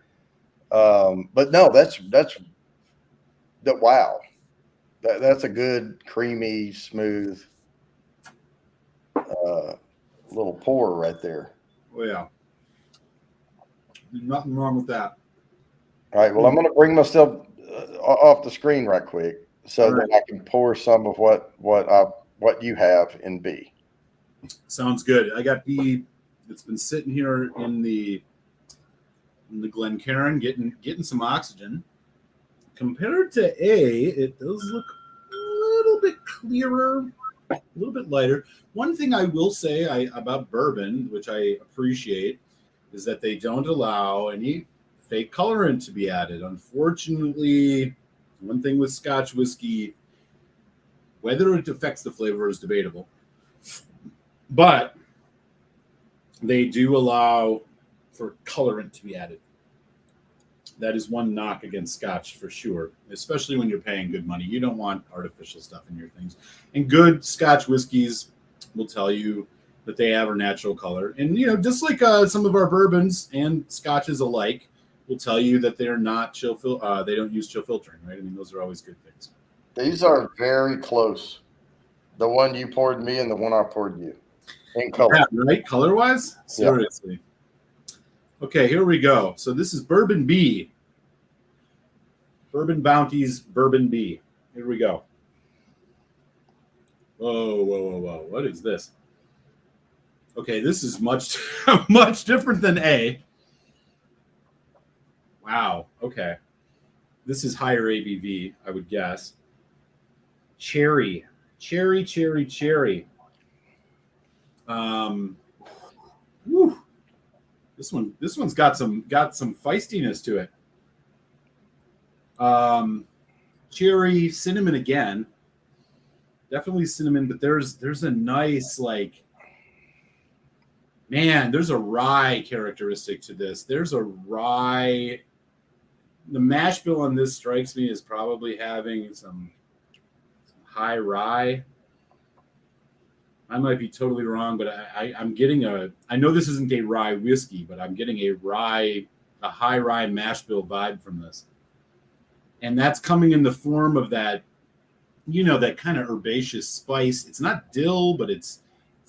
S2: But no, that's wow. That's a good, creamy, smooth little pour right there.
S4: Oh yeah, nothing wrong with that.
S2: All right. Well, I'm going to bring myself off the screen right quick so that I can pour some of what you have in B.
S4: Sounds good. I got B. It's been sitting here in the Glencairn, getting some oxygen. Compared to A, it does look a little bit clearer, a little bit lighter. One thing I will say about bourbon, which I appreciate, is that they don't allow any fake colorant to be added. Unfortunately, one thing with Scotch whiskey, whether it affects the flavor is debatable, but they do allow for colorant to be added. That is one knock against Scotch for sure, especially when you're paying good money. You don't want artificial stuff in your things. And good Scotch whiskeys will tell you that they have a natural color. And, just like some of our bourbons and Scotches alike will tell you that they're not they don't use chill filtering, right? I mean, those are always good things.
S2: These are very close. The one you poured me and the one I poured you in color.
S4: Yeah, right? Color-wise? Seriously. Yeah. Okay, here we go. So this is Bourbon B. Bourbon Bounty's Bourbon B. Here we go. Whoa. What is this? Okay, this is much, much different than A. Wow. Okay. This is higher ABV, I would guess. Cherry. Whew. This one's got some feistiness to it. Cherry, cinnamon again. Definitely cinnamon, but there's a nice there's a rye characteristic to this. There's a rye. The mash bill on this strikes me as probably having some high rye. I might be totally wrong, but I'm getting I know this isn't a rye whiskey, but I'm getting a high rye mash bill vibe from this. And that's coming in the form of that, that kind of herbaceous spice. It's not dill, but it's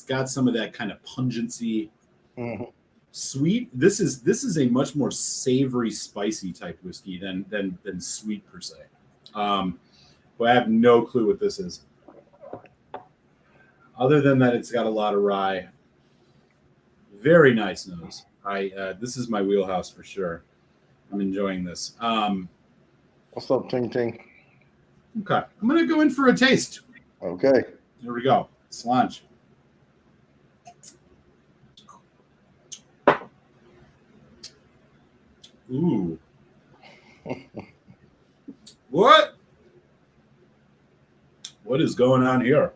S4: got some of that kind of pungency.
S2: Mm-hmm.
S4: Sweet. This is a much more savory, spicy type whiskey than sweet per se. But I have no clue what this is. Other than that, it's got a lot of rye. Very nice nose. This is my wheelhouse for sure. I'm enjoying this.
S2: What's up, Ting Ting?
S4: Okay, I'm gonna go in for a taste.
S2: Okay.
S4: Here we go. Slange. Ooh. What? What is going on here?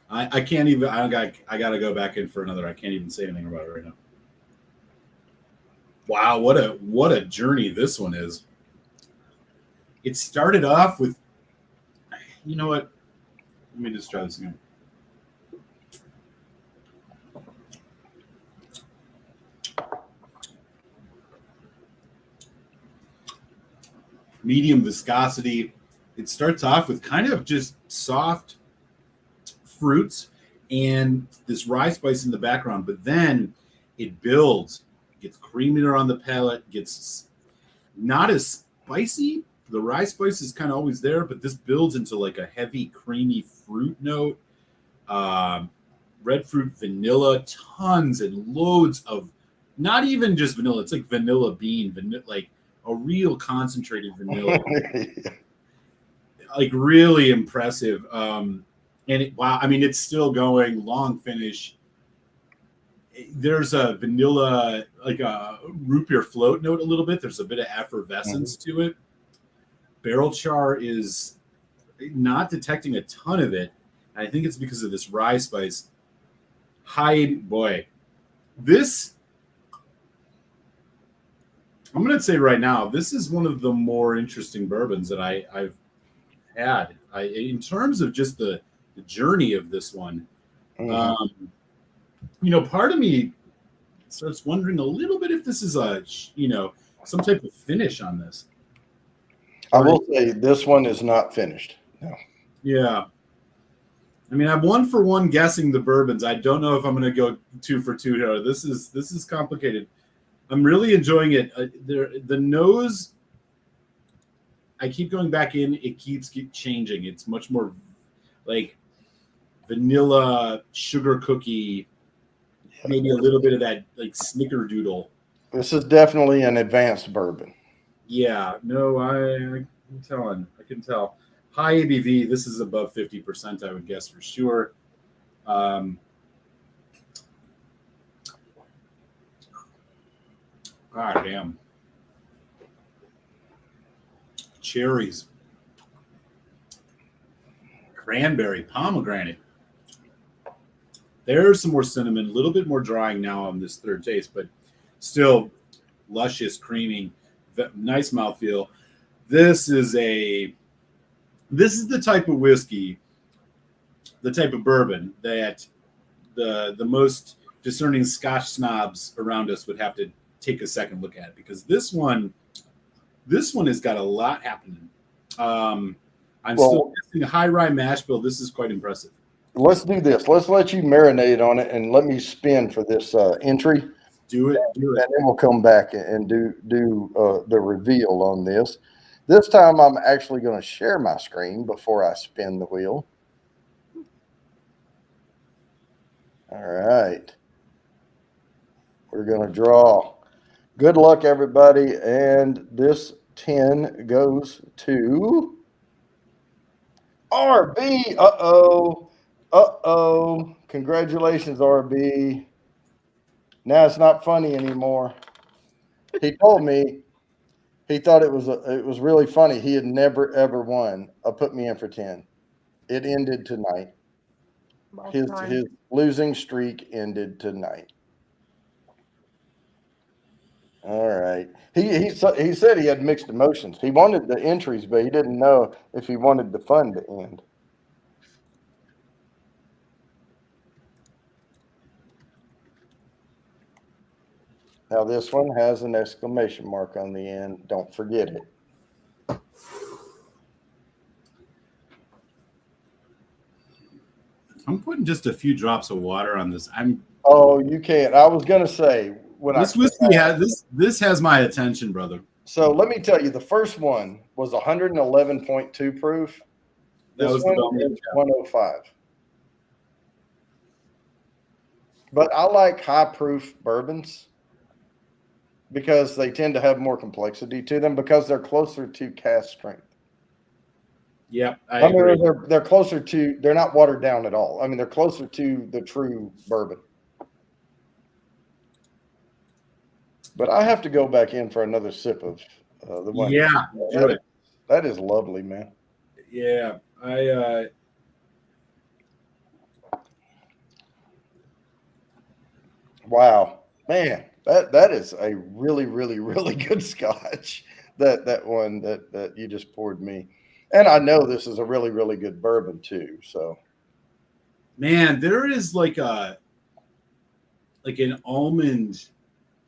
S4: I can't even. I gotta go back in for another. I can't even say anything about it right now. Wow, what a journey this one is. It started off with, you know what? Let me just try this again. Medium viscosity. It starts off with kind of just soft fruits and this rye spice in the background, but then it builds, gets creamier on the palate, gets not as spicy. The rye spice is kind of always there, but this builds into like a heavy, creamy fruit note. Red fruit, vanilla, tons and loads of, not even just vanilla. It's like vanilla bean, like a real concentrated vanilla. Like really impressive. Wow, I mean, it's still going, long finish. There's a vanilla, like a root beer float note a little bit. There's a bit of effervescence to it. Barrel char is not detecting a ton of it. I think it's because of this rye spice. Boy, this I'm going to say right now, this is one of the more interesting bourbons that I've had. In terms of just the journey of this one, part of me starts wondering a little bit if this is some type of finish on this.
S2: I will say this one is not finished. No.
S4: Yeah. I mean, I'm 1-for-1 guessing the bourbons. I don't know if I'm going to go 2-for-2 here. This is complicated. I'm really enjoying it. The nose, I keep going back in. It keeps changing. It's much more like vanilla, sugar cookie, maybe a little bit of that like snickerdoodle.
S2: This is definitely an advanced bourbon.
S4: Yeah, no, I'm telling. I can tell. High ABV. This is above 50%, I would guess for sure. God damn. Cherries. Cranberry, pomegranate. There's some more cinnamon, a little bit more drying now on this third taste, but still luscious, creamy, nice mouthfeel. This is the type of whiskey, the type of bourbon that the most discerning Scotch snobs around us would have to take a second look at, because this one has got a lot happening. Still guessing high rye mash bill. This is quite impressive.
S2: Let's do this. Let's let you marinate on it, and let me spin for this entry.
S4: Do it.
S2: And then we'll come back and do the reveal on this. This time I'm actually going to share my screen before I spin the wheel. All right. We're going to draw. Good luck, everybody. And this 10 goes to RB. Uh-oh. Congratulations, RB. Now it's not funny anymore. He told me he thought it was really funny. He had never, ever won a Put Me In for 10. It ended tonight. His losing streak ended tonight. All right. He said he had mixed emotions. He wanted the entries, but he didn't know if he wanted the fun to end. Now this one has an exclamation mark on the end. Don't forget it.
S4: I'm putting just a few drops of water on this.
S2: Oh, you can't. I was gonna say
S4: this has my attention, brother.
S2: So let me tell you, the first one was 111.2 proof. This one is 105. But I like high proof bourbons because they tend to have more complexity to them because they're closer to cask strength.
S4: Yeah, I
S2: agree. They're closer to, they're not watered down at all. I mean, they're closer to the true bourbon. But I have to go back in for another sip of the one.
S4: Yeah,
S2: that is lovely, man.
S4: Yeah,
S2: Wow, man, that is a really, really, really good Scotch. That one that you just poured me, and I know this is a really, really good bourbon too. So,
S4: man, there is like an almond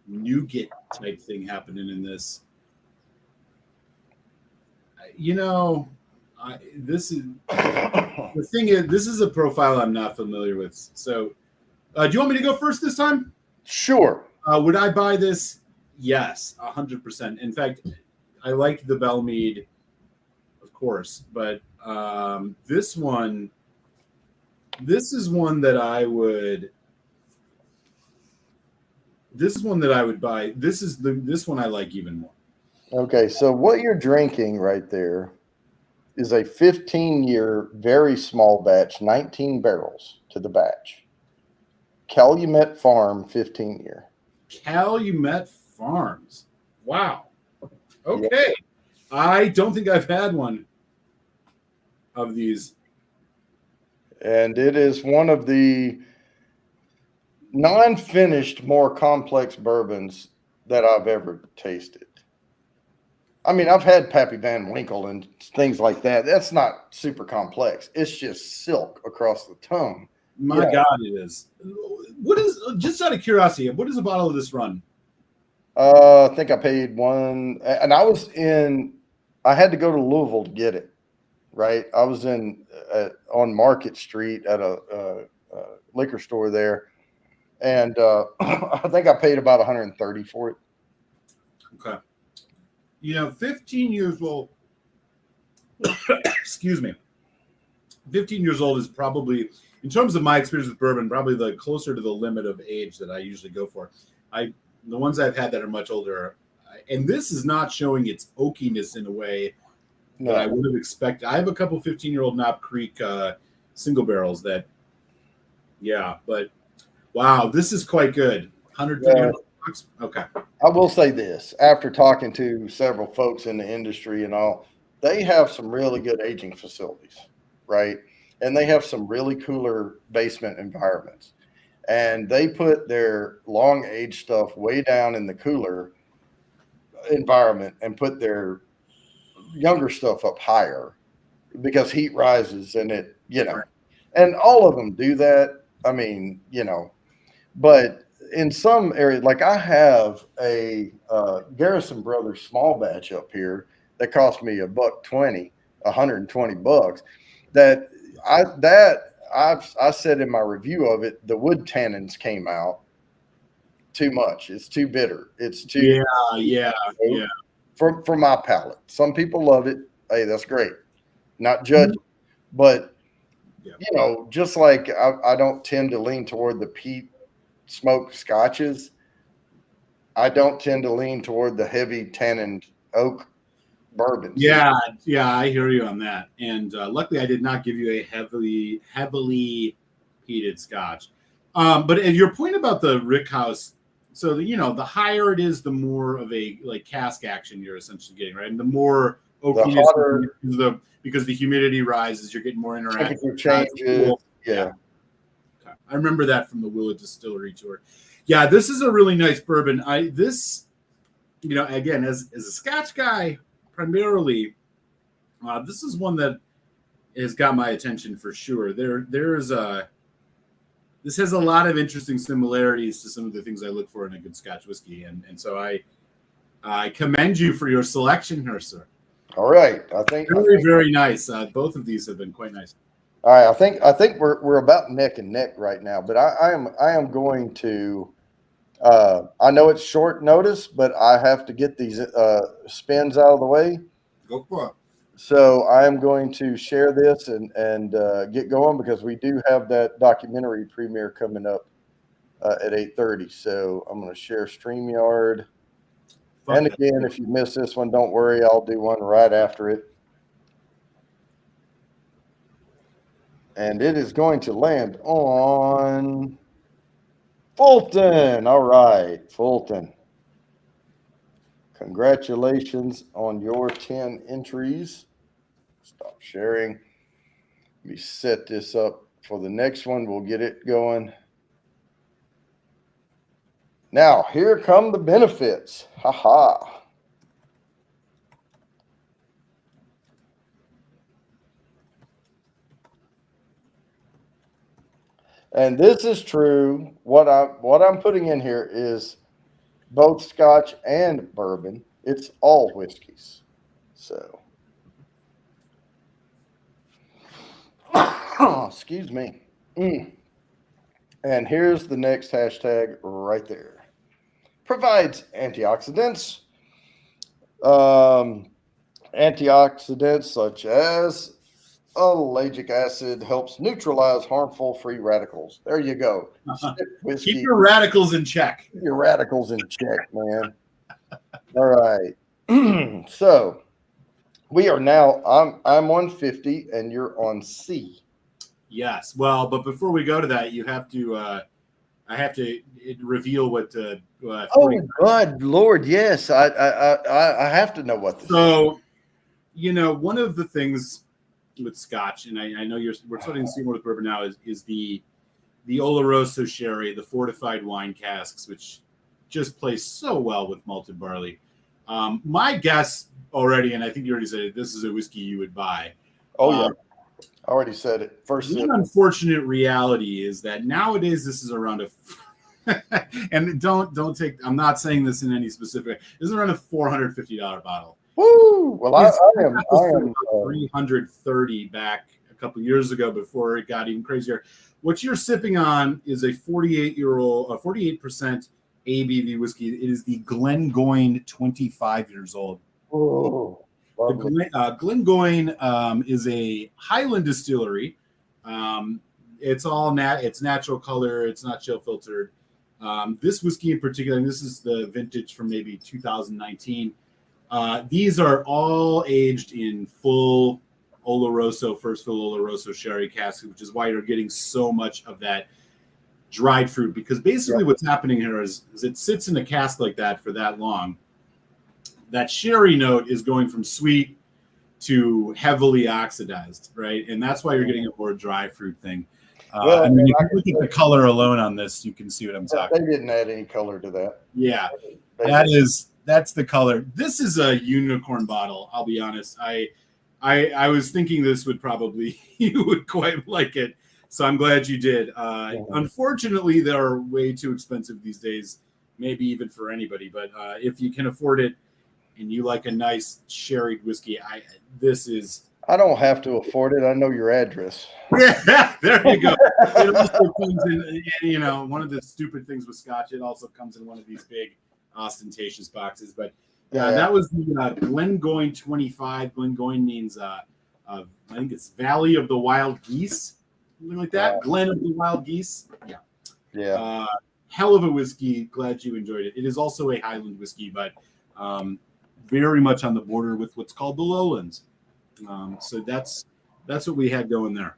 S4: nougat type thing happening in this. This is the thing is, this is a profile I'm not familiar with. So, do you want me to go first this time?
S2: Sure.
S4: Would I buy this? Yes, 100%. In fact, I like the Bellmead, of course, but this is one that I would. This is one that I would buy. This one I like even more.
S2: Okay, so what you're drinking right there is a 15-year, very small batch, 19 barrels to the batch. Calumet Farm 15-year.
S4: Calumet Farms. Wow. Okay. Yeah. I don't think I've had one of these.
S2: And it is one of the non-finished, more complex bourbons that I've ever tasted. I mean, I've had Pappy Van Winkle and things like that. That's not super complex. It's just silk across the tongue.
S4: My God, it is. What is, just out of curiosity, what does a bottle of this run?
S2: I think I paid one, and I had to go to Louisville to get it. Right, I was on Market Street at a liquor store there, and I think I paid about 130 for it.
S4: Okay. 15 years old. Excuse me. 15 years old is probably, in terms of my experience with bourbon, probably the closer to the limit of age that I usually go for. The ones I've had that are much older, and this is not showing its oakiness in a way that I would have expected. I have a couple 15-year-old Knob Creek single barrels that, but wow, this is quite good. 130 bucks. Okay.
S2: I will say this, after talking to several folks in the industry and all, they have some really good aging facilities, right? And they have some really cooler basement environments. And they put their long age stuff way down in the cooler environment and put their younger stuff up higher because heat rises and it, and all of them do that. I mean, but in some areas, like I have a Garrison Brothers small batch up here that cost me $120, $120 that I said in my review of it, the wood tannins came out too much. It's too bitter. It's too for my palate. Some people love it. Hey, that's great. Not judging, but just like I don't tend to lean toward the peat smoked scotches, I don't tend to lean toward the heavy tannin oak bourbons.
S4: Yeah, I hear you on that. And luckily, I did not give you a heavily peated scotch. But your point about the Rickhouse, so the higher it is, the more of a like cask action you're essentially getting, right? And the more oakiness, because the humidity rises, you're getting more interaction.
S2: Temperature changes. Cool. Yeah.
S4: Okay. I remember that from the Willett Distillery tour. Yeah, this is a really nice bourbon. Again, as a Scotch guy, primarily, this is one that has got my attention for sure. This has a lot of interesting similarities to some of the things I look for in a good Scotch whiskey, and so I commend you for your selection here, sir.
S2: All right, I think
S4: very nice. Both of these have been quite nice.
S2: All right, I think we're about neck and neck right now, but I am going to. I know it's short notice, but I have to get these spins out of the way.
S4: Go for it.
S2: So I am going to share this and get going because we do have that documentary premiere coming up at 8:30. So I'm going to share StreamYard. And again, if you miss this one, don't worry. I'll do one right after it. And it is going to land on Fulton. All right, Fulton. Congratulations on your 10 entries. Stop sharing. Let me set this up for the next one. We'll get it going. Now, here come the benefits. Ha. And this is true. What I'm putting in here is both Scotch and bourbon. It's all whiskeys. So, excuse me. And here's the next hashtag right there. Provides antioxidants. Antioxidants such as ellagic acid helps neutralize harmful free radicals. There you go.
S4: Keep your radicals in check.
S2: Keep your radicals in check, man. All right. So we are now, I'm on 50 and you're on C.
S4: Yes. Well, but before we go to that, you have to, I have to reveal what.
S2: Oh, good Lord. Yes. I have to know what this
S4: is. One of the things with Scotch, and I know we're starting to see more with bourbon now, is the Oloroso sherry, the fortified wine casks, which just plays so well with malted barley. My guess already, and I think you already said it, this is a whiskey you would buy.
S2: Oh yeah, I already said it. First sip.
S4: The unfortunate reality is that nowadays this is around a and don't take. I'm not saying this in any specific. This is around a $450 bottle.
S2: Woo! Well, I am
S4: 330 back a couple years ago before it got even crazier. What you're sipping on is a 48% ABV whiskey. It is the Glengoyne 25 years old.
S2: Oh,
S4: Glengoyne is a Highland distillery. It's natural color. It's not chill filtered. This whiskey in particular, and this is the vintage from maybe 2019. These are all aged in full Oloroso, first fill Oloroso sherry casks, which is why you're getting so much of that dried fruit. Because basically what's happening here is it sits in a cask like that for that long. That sherry note is going from sweet to heavily oxidized, right? And that's why you're getting a more dry fruit thing. I mean, if you look at the color alone on this, you can see what I'm talking about.
S2: They didn't add any color to that.
S4: Yeah, that's the color. This is a unicorn bottle. I'll be honest. I was thinking this would probably, you would quite like it. So I'm glad you did. Unfortunately, they're way too expensive these days, maybe even for anybody. But if you can afford it and you like a nice sherried whiskey,
S2: I don't have to afford it. I know your address.
S4: Yeah, there you go. It also comes in, one of the stupid things with Scotch, it also comes in one of these big ostentatious boxes. But that was the Glengoyne 25. Glengoyne means, I think it's Valley of the Wild Geese, something like that. Glen of the Wild Geese. Yeah.
S2: Yeah.
S4: Hell of a whiskey. Glad you enjoyed it. It is also a Highland whiskey, but very much on the border with what's called the Lowlands. So that's what we had going there.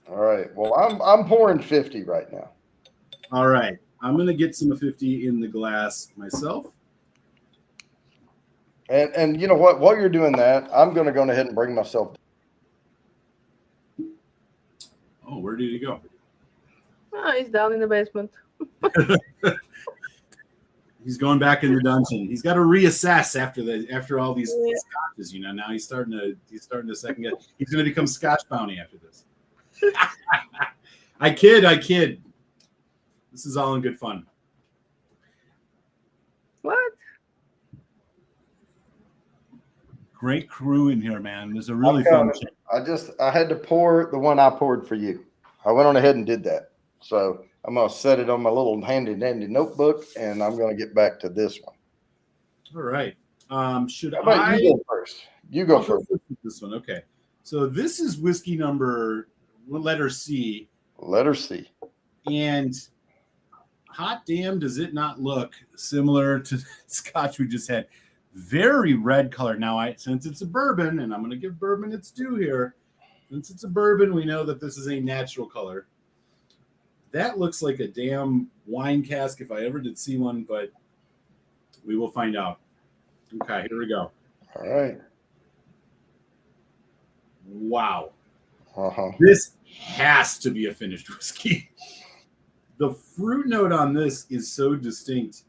S2: All right. Well, I'm pouring 50 right now.
S4: All right. I'm gonna get some 50 in the glass myself.
S2: And you know what? While you're doing that, I'm gonna go ahead and bring myself.
S4: Oh, where did he go?
S3: Oh, he's down in the basement.
S4: He's going back in the dungeon. He's got to reassess after all these scotches. Now he's starting to second guess. He's going to become Scotch Bounty after this. I kid. This is all in good fun.
S3: What?
S4: Great crew in here, man. There's a really fun.
S2: I had to pour the one I poured for you. I went on ahead and did that. So I'm going to set it on my little handy dandy notebook, and I'm going to get back to this one.
S4: All right. You
S2: go first? You go first.
S4: This one. Okay. So this is whiskey number letter C.
S2: Letter C.
S4: And hot damn, does it not look similar to the Scotch we just had? Very red color. Now, since it's a bourbon, and I'm going to give bourbon its due here. Since it's a bourbon, we know that this is a natural color. That looks like a damn wine cask if I ever did see one, but we will find out. Okay, here we go.
S2: All right.
S4: Wow.
S2: Uh-huh.
S4: This has to be a finished whiskey. The fruit note on this is so distinct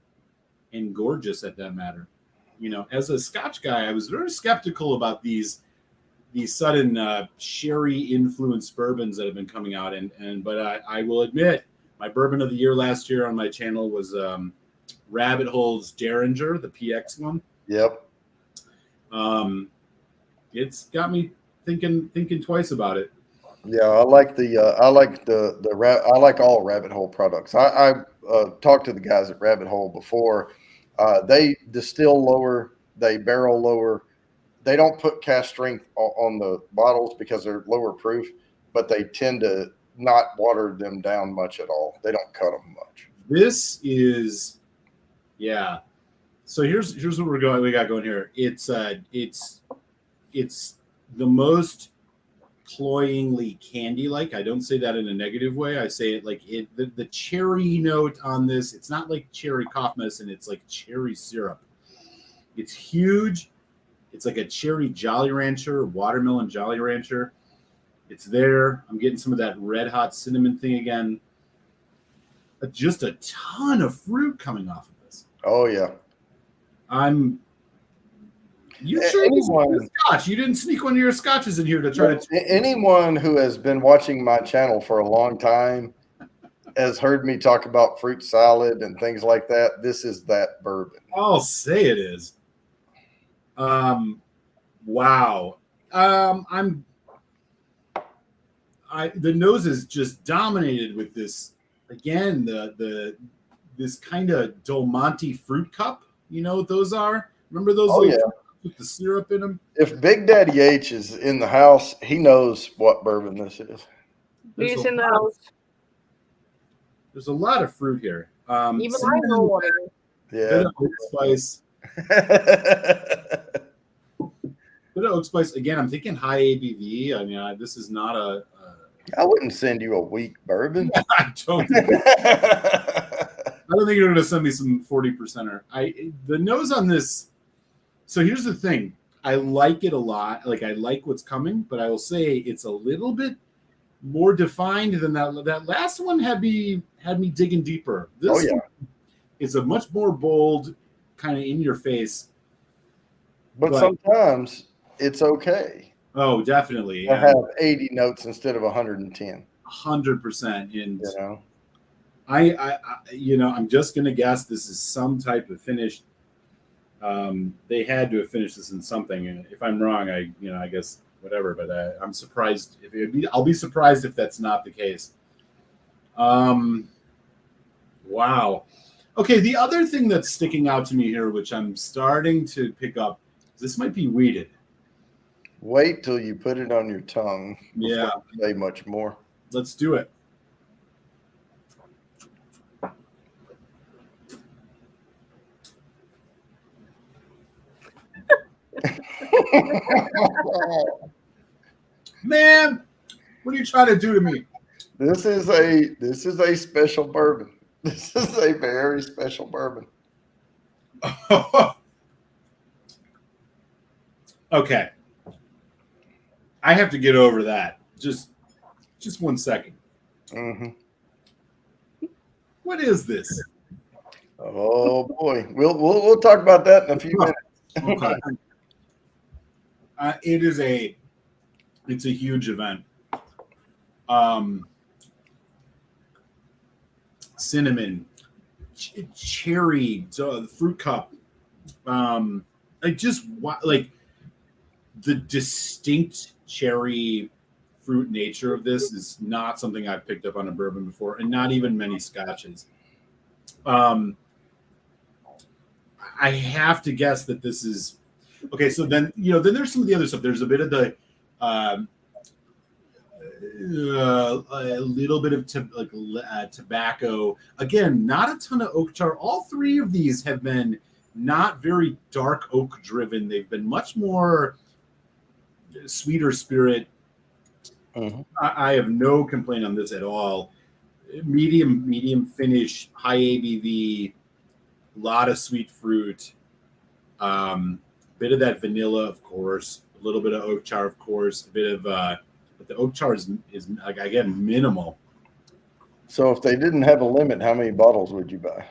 S4: and gorgeous at that matter. As a Scotch guy, I was very skeptical about these sudden sherry influenced bourbons that have been coming out, but I will admit my bourbon of the year last year on my channel was Rabbit Hole's Derringer, the PX one.
S2: Yep.
S4: It's got me thinking twice about it.
S2: Yeah, I like I like all Rabbit Hole products. I talked to the guys at Rabbit Hole before. They distill lower, they barrel lower. They don't put cast strength on the bottles because they're lower proof, but they tend to not water them down much at all. They don't cut them much.
S4: This is, yeah. So here's what we got going here. It's the most cloyingly candy-like. I don't say that in a negative way. I say it like the cherry note on this. It's not like cherry cough medicine. It's like cherry syrup. It's huge. It's like a cherry Jolly Rancher, watermelon Jolly Rancher. It's there. I'm getting some of that red hot cinnamon thing again. Just a ton of fruit coming off of this.
S2: Oh yeah.
S4: You sure
S2: anyone,
S4: scotch? You didn't sneak one of your scotches in here to try to.
S2: anyone who has been watching my channel for a long time has heard me talk about fruit salad and things like that. This is that bourbon.
S4: I'll say it is. Wow. The nose is just dominated with this again. This kind of Del Monte fruit cup. You know what those are? Remember those?
S2: Oh, yeah.
S4: With the syrup in them.
S2: If Big Daddy H is in the house, he knows what bourbon this is.
S3: He's in the house.
S4: There's a lot of fruit here.
S3: Even I know what it is.
S2: Yeah.
S4: Bit of oak spice. Bit of oak spice. Again, I'm thinking high ABV. I mean, this is not a.
S2: I wouldn't send you a weak bourbon.
S4: I don't think you're going to send me some 40%er. The nose on this. So here's the thing. I like it a lot. Like I like what's coming, but I will say it's a little bit more defined than that. That last one had me digging deeper. This one is a much more bold, kind of in your face.
S2: But sometimes it's okay.
S4: Oh, definitely.
S2: I have 80 notes instead of 110.
S4: 100%. And
S2: you know,
S4: I'm just gonna guess this is some type of finish. They had to have finished this in something. And if I'm wrong, I guess whatever. But I'm surprised. I'll be surprised if that's not the case. Wow. Okay. The other thing that's sticking out to me here, which I'm starting to pick up, this might be weeded.
S2: Wait till you put it on your tongue.
S4: Yeah.
S2: You say much more.
S4: Let's do it. Man, what are you trying to do to me?
S2: This is a special bourbon. This is a very special bourbon.
S4: Okay. I have to get over that. Just 1 second.
S2: Mm-hmm.
S4: What is this?
S2: Oh boy, we'll talk about that in a few minutes.
S4: Okay. It's a huge event. Cinnamon, cherry, fruit cup. Like the distinct cherry fruit nature of this is not something I've picked up on a bourbon before, and not even many scotches. I have to guess that this is okay. So then there's some of the other stuff. There's a bit of the a little bit of tobacco. Again, not a ton of oak char. All three of these have been not very dark oak driven. They've been much more sweeter spirit.
S2: Mm-hmm.
S4: I have no complaint on this at all. Medium finish, high ABV, a lot of sweet fruit, bit of that vanilla, of course, a little bit of oak char, of course, a bit of but the oak char is like, again, minimal.
S2: So if they didn't have a limit, how many bottles would you buy?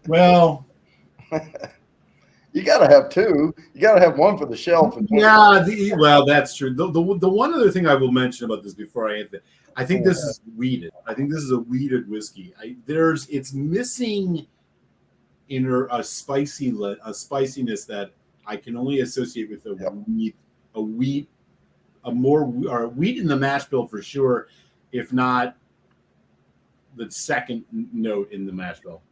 S4: Well,
S2: you got to have two. You got to have one for the shelf.
S4: Yeah, well, that's true. The one other thing I will mention about this before I answer, I think this is weeded. I think this is a weeded whiskey. It's missing inner a spiciness that I can only associate with wheat in the mash bill for sure, if not the second note in the mash bill.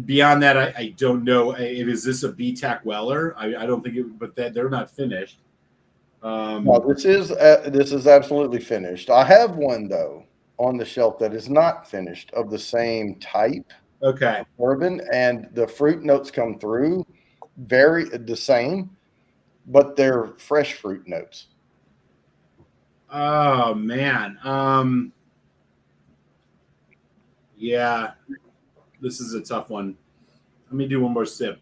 S4: Beyond that, I don't know. Is this a BTAC Weller? I don't think it, but they're not finished.
S2: No, this is absolutely finished. I have one though on the shelf that is not finished of the same type.
S4: Okay.
S2: Bourbon, and the fruit notes come through the same, but they're fresh fruit notes.
S4: Oh man. Yeah. This is a tough one. Let me do one more sip.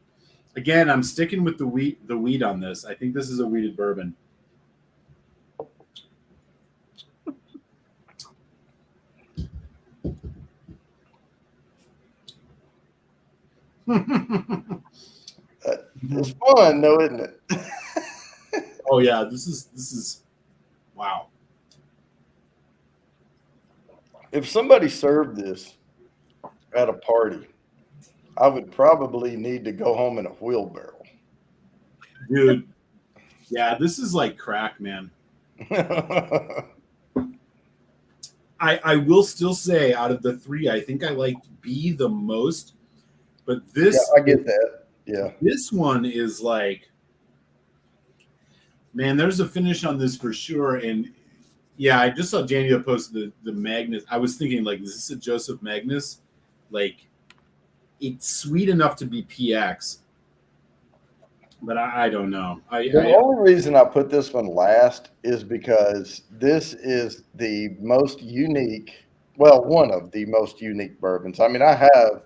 S4: Again, I'm sticking with the wheat on this. I think this is a wheated bourbon.
S2: It's fun, though, isn't it?
S4: Oh yeah, this is wow.
S2: If somebody served this at a party, I would probably need to go home in a wheelbarrow.
S4: Dude. Yeah, this is like crack, man. I will still say out of the three, I think I liked B the most. But this
S2: Yeah, I get that. Yeah.
S4: This one is like, man, there's a finish on this for sure. And yeah, I just saw Daniel post the Magnus. I was thinking, like, is this a Joseph Magnus? Like, it's sweet enough to be PX, but I don't know.
S2: The only reason I put this one last is because this is the most unique, well, one of the most unique bourbons. I mean, I have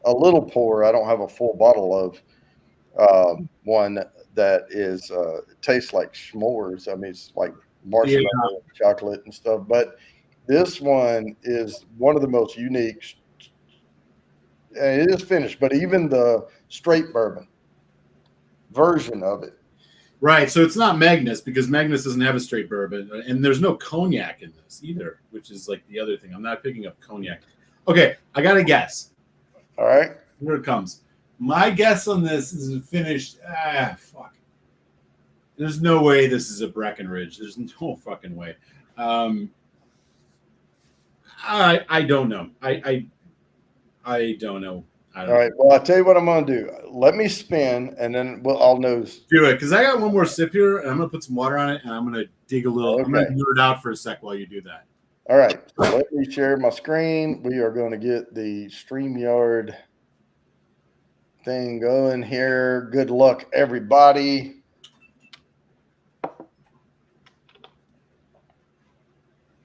S2: a little pour. I don't have a full bottle of one that is tastes like s'mores. I mean, it's like marshmallow, chocolate, and stuff. But this one is one of the most unique. And it is finished, but even the straight bourbon version of it.
S4: Right, so it's not Magnus because Magnus doesn't have a straight bourbon, and there's no cognac in this either, which is like the other thing. I'm not picking up cognac. Okay, I got a guess.
S2: All right.
S4: Here it comes. My guess on this is finished. Fuck. There's no way this is a Breckenridge. There's no fucking way. I don't know. I don't know.
S2: All right. Well, I'll tell you what I'm going to do. Let me spin, and then I'll nose.
S4: Do it, because I got one more sip here, and I'm going to put some water on it, and I'm going to dig a little. Okay. I'm going to nerd out for a sec while you do that.
S2: All right. So let me share my screen. We are going to get the StreamYard thing going here. Good luck, everybody.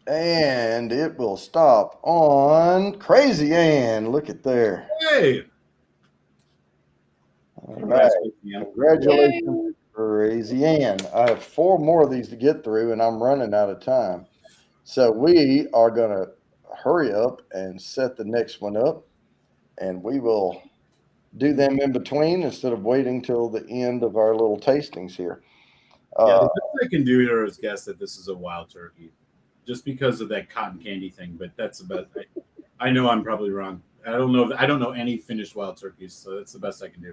S2: And it will stop on Crazy Ann. Look at there.
S4: Hey.
S2: All right. Congratulations, Crazy Ann. I have 4 more of these to get through, and I'm running out of time. So we are going to hurry up and set the next one up, and we will do them in between instead of waiting till the end of our little tastings here.
S4: The best I can do here is guess that this is a wild turkey, just because of that cotton candy thing. But that's about. I know I'm probably wrong. I don't know any finished wild turkeys, so that's the best I can do.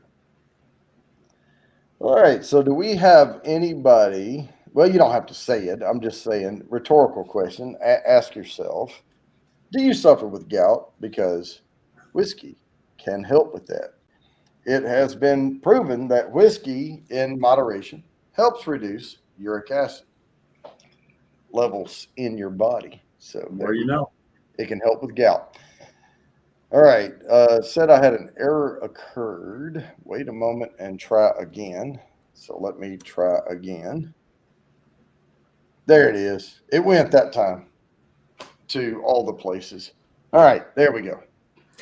S2: All right. So do we have anybody? Well, you don't have to say it. I'm just saying, rhetorical question. Ask yourself, do you suffer with gout? Because whiskey can help with that. It has been proven that whiskey in moderation helps reduce uric acid levels in your body. So
S4: there you know.
S2: It can help with gout. All right. Said I had an error occurred. Wait a moment and try again. So let me try again. There it is. It went that time to all the places. All right. There we go.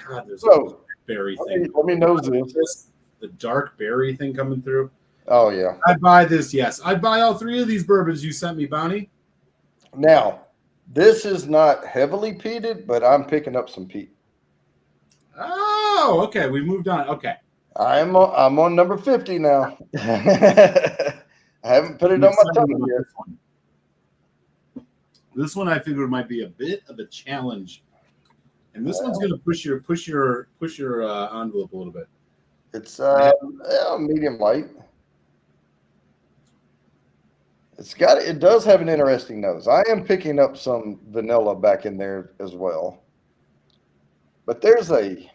S4: God, there's a berry thing.
S2: Let me nose this.
S4: The dark berry thing coming through.
S2: Oh, yeah.
S4: I'd buy this, yes. I'd buy all 3 of these bourbons you sent me, Bonnie.
S2: Now, this is not heavily peated, but I'm picking up some peat.
S4: Oh, okay. We moved on. Okay.
S2: I'm on number 50 now. I haven't put it on my tongue yet.
S4: This one I figured might be a bit of a challenge, and this one's going to push your envelope a little bit.
S2: It's medium light. It does have an interesting nose. I am picking up some vanilla back in there as well, but there's a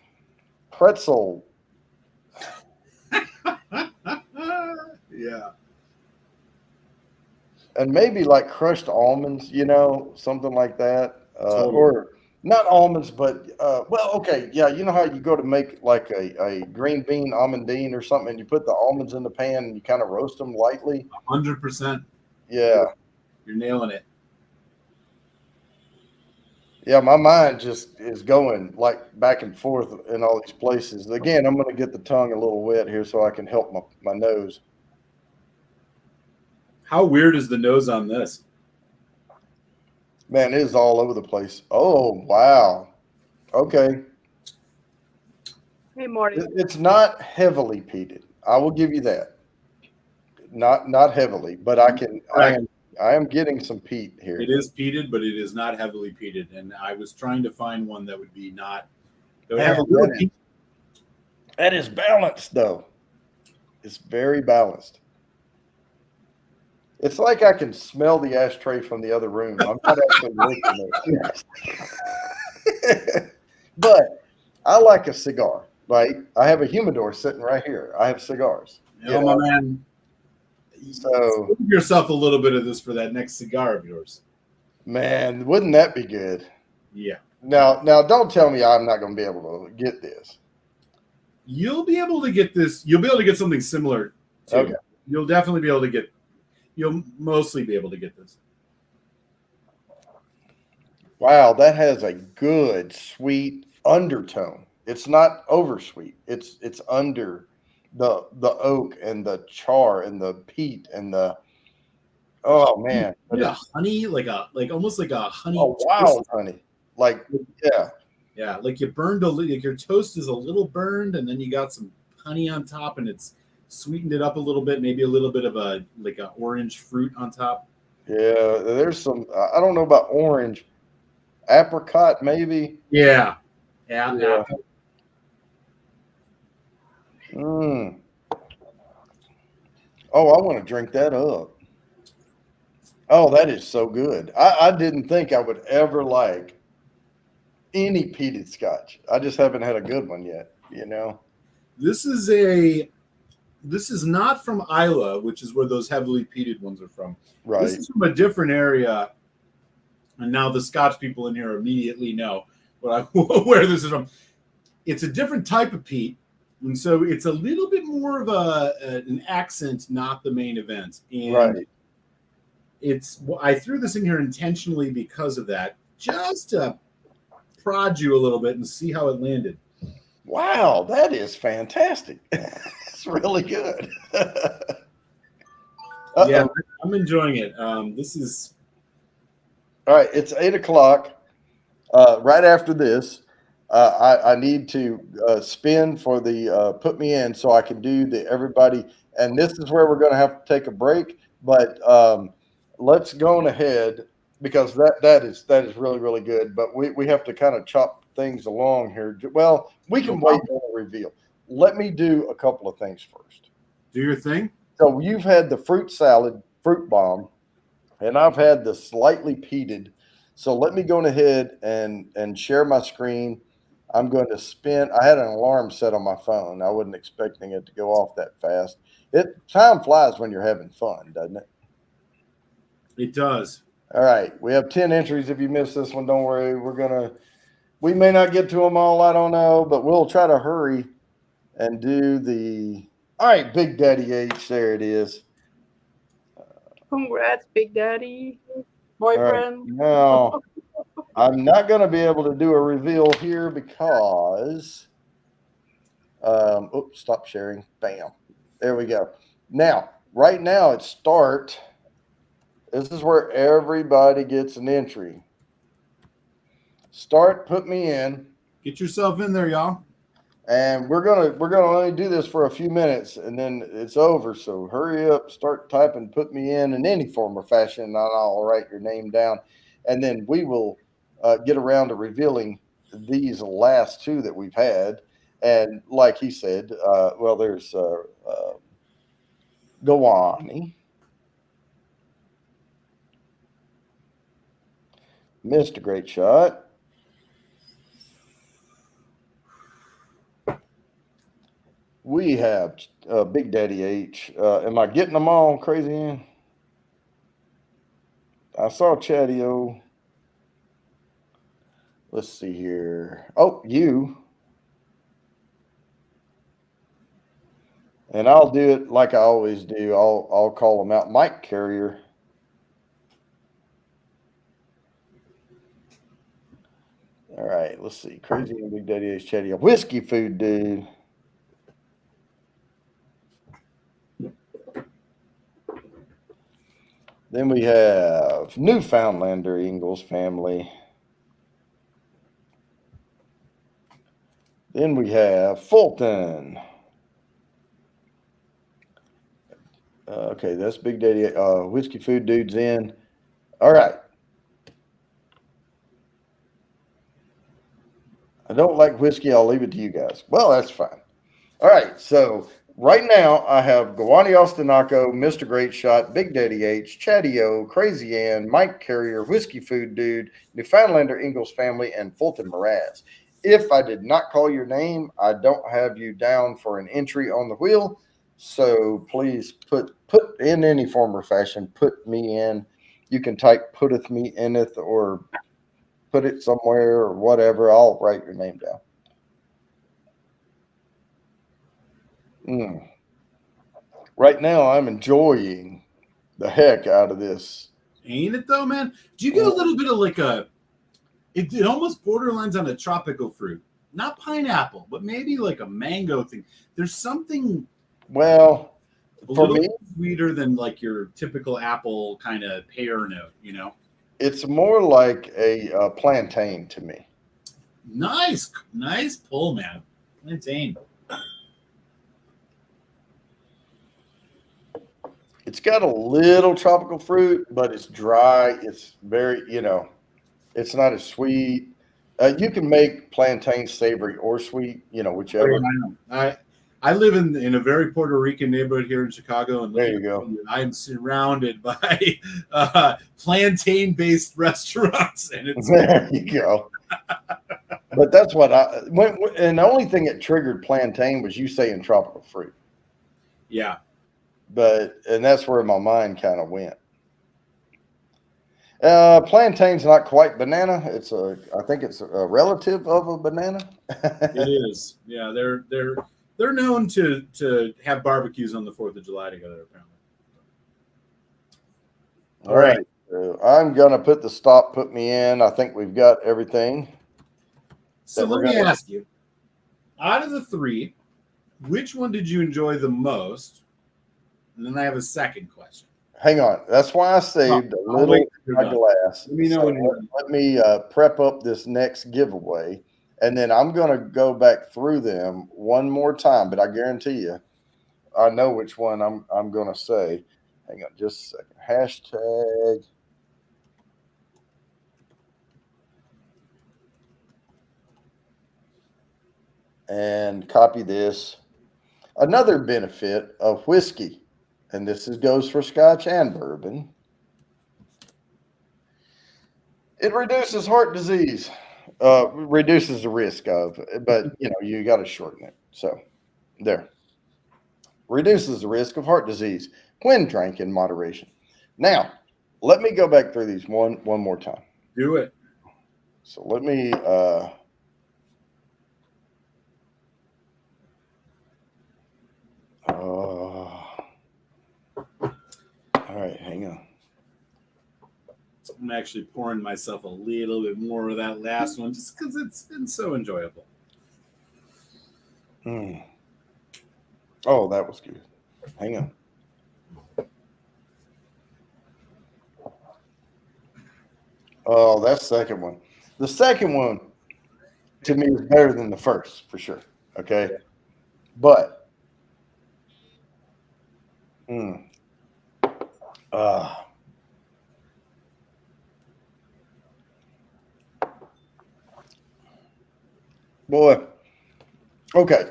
S2: pretzel.
S4: Yeah.
S2: And maybe like crushed almonds, something like that.
S4: Totally.
S2: Or not almonds, but, well, okay. Yeah, you know how you go to make like a green bean almondine or something, and you put the almonds in the pan and you kind of roast them lightly?
S4: 100%.
S2: Yeah.
S4: You're nailing it.
S2: Yeah, my mind just is going like back and forth in all these places. Again, I'm going to get the tongue a little wet here so I can help my nose.
S4: How weird is the nose on this?
S2: Man, it is all over the place. Oh, wow. Okay.
S3: Hey, Marty.
S2: It's not heavily peated. I will give you that. Not heavily, but I am getting some peat here.
S4: It is peated, but it is not heavily peated. And I was trying to find one that would be not. That would have a little peat.
S2: That is balanced, though. It's very balanced. It's like I can smell the ashtray from the other room. I'm not actually looking at it. But I like a cigar, right? I have a humidor sitting right here. I have cigars.
S4: Oh, my man.
S2: So
S4: give yourself a little bit of this for that next cigar of yours.
S2: Man, wouldn't that be good?
S4: Yeah.
S2: Now, don't tell me I'm not going to be able to get this.
S4: You'll be able to get this. You'll be able to get something similar to.
S2: Okay.
S4: You'll definitely be able to get. You'll mostly be able to get this.
S2: Wow, that has a good sweet undertone. It's not oversweet. It's under the oak and the char and the peat and the man.
S4: Yeah, honey, like almost like a honey.
S2: Oh wow, honey. Like yeah.
S4: Yeah, like you burned like your toast is a little burned, and then you got some honey on top, and it's sweetened it up a little bit, maybe a little bit of a orange fruit on top.
S2: Yeah, there's some. I don't know about orange, apricot maybe.
S4: Yeah.
S2: Mm. Oh, I want to drink that up. Oh, that is so good. I didn't think I would ever like any peated scotch. I just haven't had a good one yet,
S4: This is not from Isla, which is where those heavily peated ones are from.
S2: Right.
S4: This is from a different area. And now the Scotch people in here immediately know where this is from. It's a different type of peat. And so it's a little bit more of an accent, not the main event. And
S2: right.
S4: I threw this in here intentionally because of that, just to prod you a little bit and see how it landed.
S2: Wow, that is fantastic. It's really good.
S4: Yeah, I'm enjoying it. This is
S2: all right. It's 8:00. Right after this, I need to spin for the put me in so I can do the everybody. And this is where we're going to have to take a break. But let's go on ahead because that is really, really good. But we have to kind of chop things along here. Well, we can wait on the reveal. Let me do a couple of things first.
S4: Do your thing.
S2: So you've had the fruit salad, fruit bomb, and I've had the slightly peated. So let me go ahead and share my screen. I'm going to spin. I had an alarm set on my phone. I wasn't expecting it to go off that fast. Time flies when you're having fun, doesn't it?
S4: It does.
S2: All right. We have 10 entries. If you missed this one, don't worry. We may not get to them all. I don't know, but we'll try to hurry and do all right, Big Daddy H. There it is.
S3: Congrats, Big Daddy. Boyfriend.
S2: Right. Now, I'm not going to be able to do a reveal here because, oops, stop sharing. Bam. There we go. Now, right now it's start. This is where everybody gets an entry. Start, put me in.
S4: Get yourself in there, y'all.
S2: And we're gonna only do this for a few minutes and then it's over. So hurry up, start typing, put me in any form or fashion, and I'll write your name down. And then we will get around to revealing these last two that we've had. And like he said, there's Gawani, Mr. Great Shot. We have Big Daddy H. Am I getting them all crazy in? I saw Chatty O. Let's see here. Oh, you. And I'll do it like I always do. I'll call them out. Mike Carrier. All right, let's see. Crazy and Big Daddy H. Chatty O. Whiskey Food Dude. Then we have Newfoundlander Ingalls family. Then we have Fulton. Okay, that's Big Daddy. Whiskey Food Dude's in. All right. I don't like whiskey. I'll leave it to you guys. Well, that's fine. All right. So right now I have Gawani Ostinaco, Mr. Great Shot, Big Daddy H, Chatty O, Crazy Ann, Mike Carrier, Whiskey Food Dude, Newfoundlander Ingalls Family, and Fulton Mraz. If I did not call your name, I don't have you down for an entry on the wheel. So please put in any form or fashion, put me in. You can type putteth me inneth or put it somewhere or whatever. I'll write your name down. Right now, I'm enjoying the heck out of this.
S4: Ain't it though, man? Do you get a little bit of like it almost borderlines on a tropical fruit? Not pineapple, but maybe like a mango thing. There's something
S2: Well,
S4: a
S2: for
S4: little
S2: me,
S4: sweeter than like your typical apple kind of pear note, you know?
S2: it's more like a plantain to me.
S4: Nice pull, man. Plantain.
S2: It's got a little tropical fruit, but it's dry. It's very, it's not as sweet. You can make plantain savory or sweet, whichever.
S4: I live in a very Puerto Rican neighborhood here in Chicago, and
S2: there you go.
S4: I am surrounded by plantain-based restaurants, and it's
S2: there you go. But that's what and the only thing that triggered plantain was you saying tropical fruit.
S4: Yeah.
S2: And that's where my mind kind of went. Plantain's not quite banana. I think it's a relative of a banana.
S4: It is. Yeah, they're known to have barbecues on the 4th of July together, apparently.
S2: All right. I'm gonna put me in. I think we've got everything.
S4: So let me ask you, out of the three, which one did you enjoy the most? And then I have a second question.
S2: Hang on. That's why I saved a little in my glass.
S4: Let me know when you're
S2: let me prep up this next giveaway, and then I'm going to go back through them one more time. But I guarantee you, I know which one I'm going to say. Hang on just a second. Hashtag. And copy this. Another benefit of whiskey, and this goes for Scotch and bourbon, it reduces heart disease, reduces the risk of, but you got to shorten it. So there, reduces the risk of heart disease when drank in moderation. Now, let me go back through these one more time.
S4: Do it.
S2: So let me, all right, hang on.
S4: I'm actually pouring myself a little bit more of that last one just because it's been so enjoyable.
S2: Oh, that was good. Hang on. Oh, that second one. The second one to me is better than the first for sure. Okay. But boy. Okay.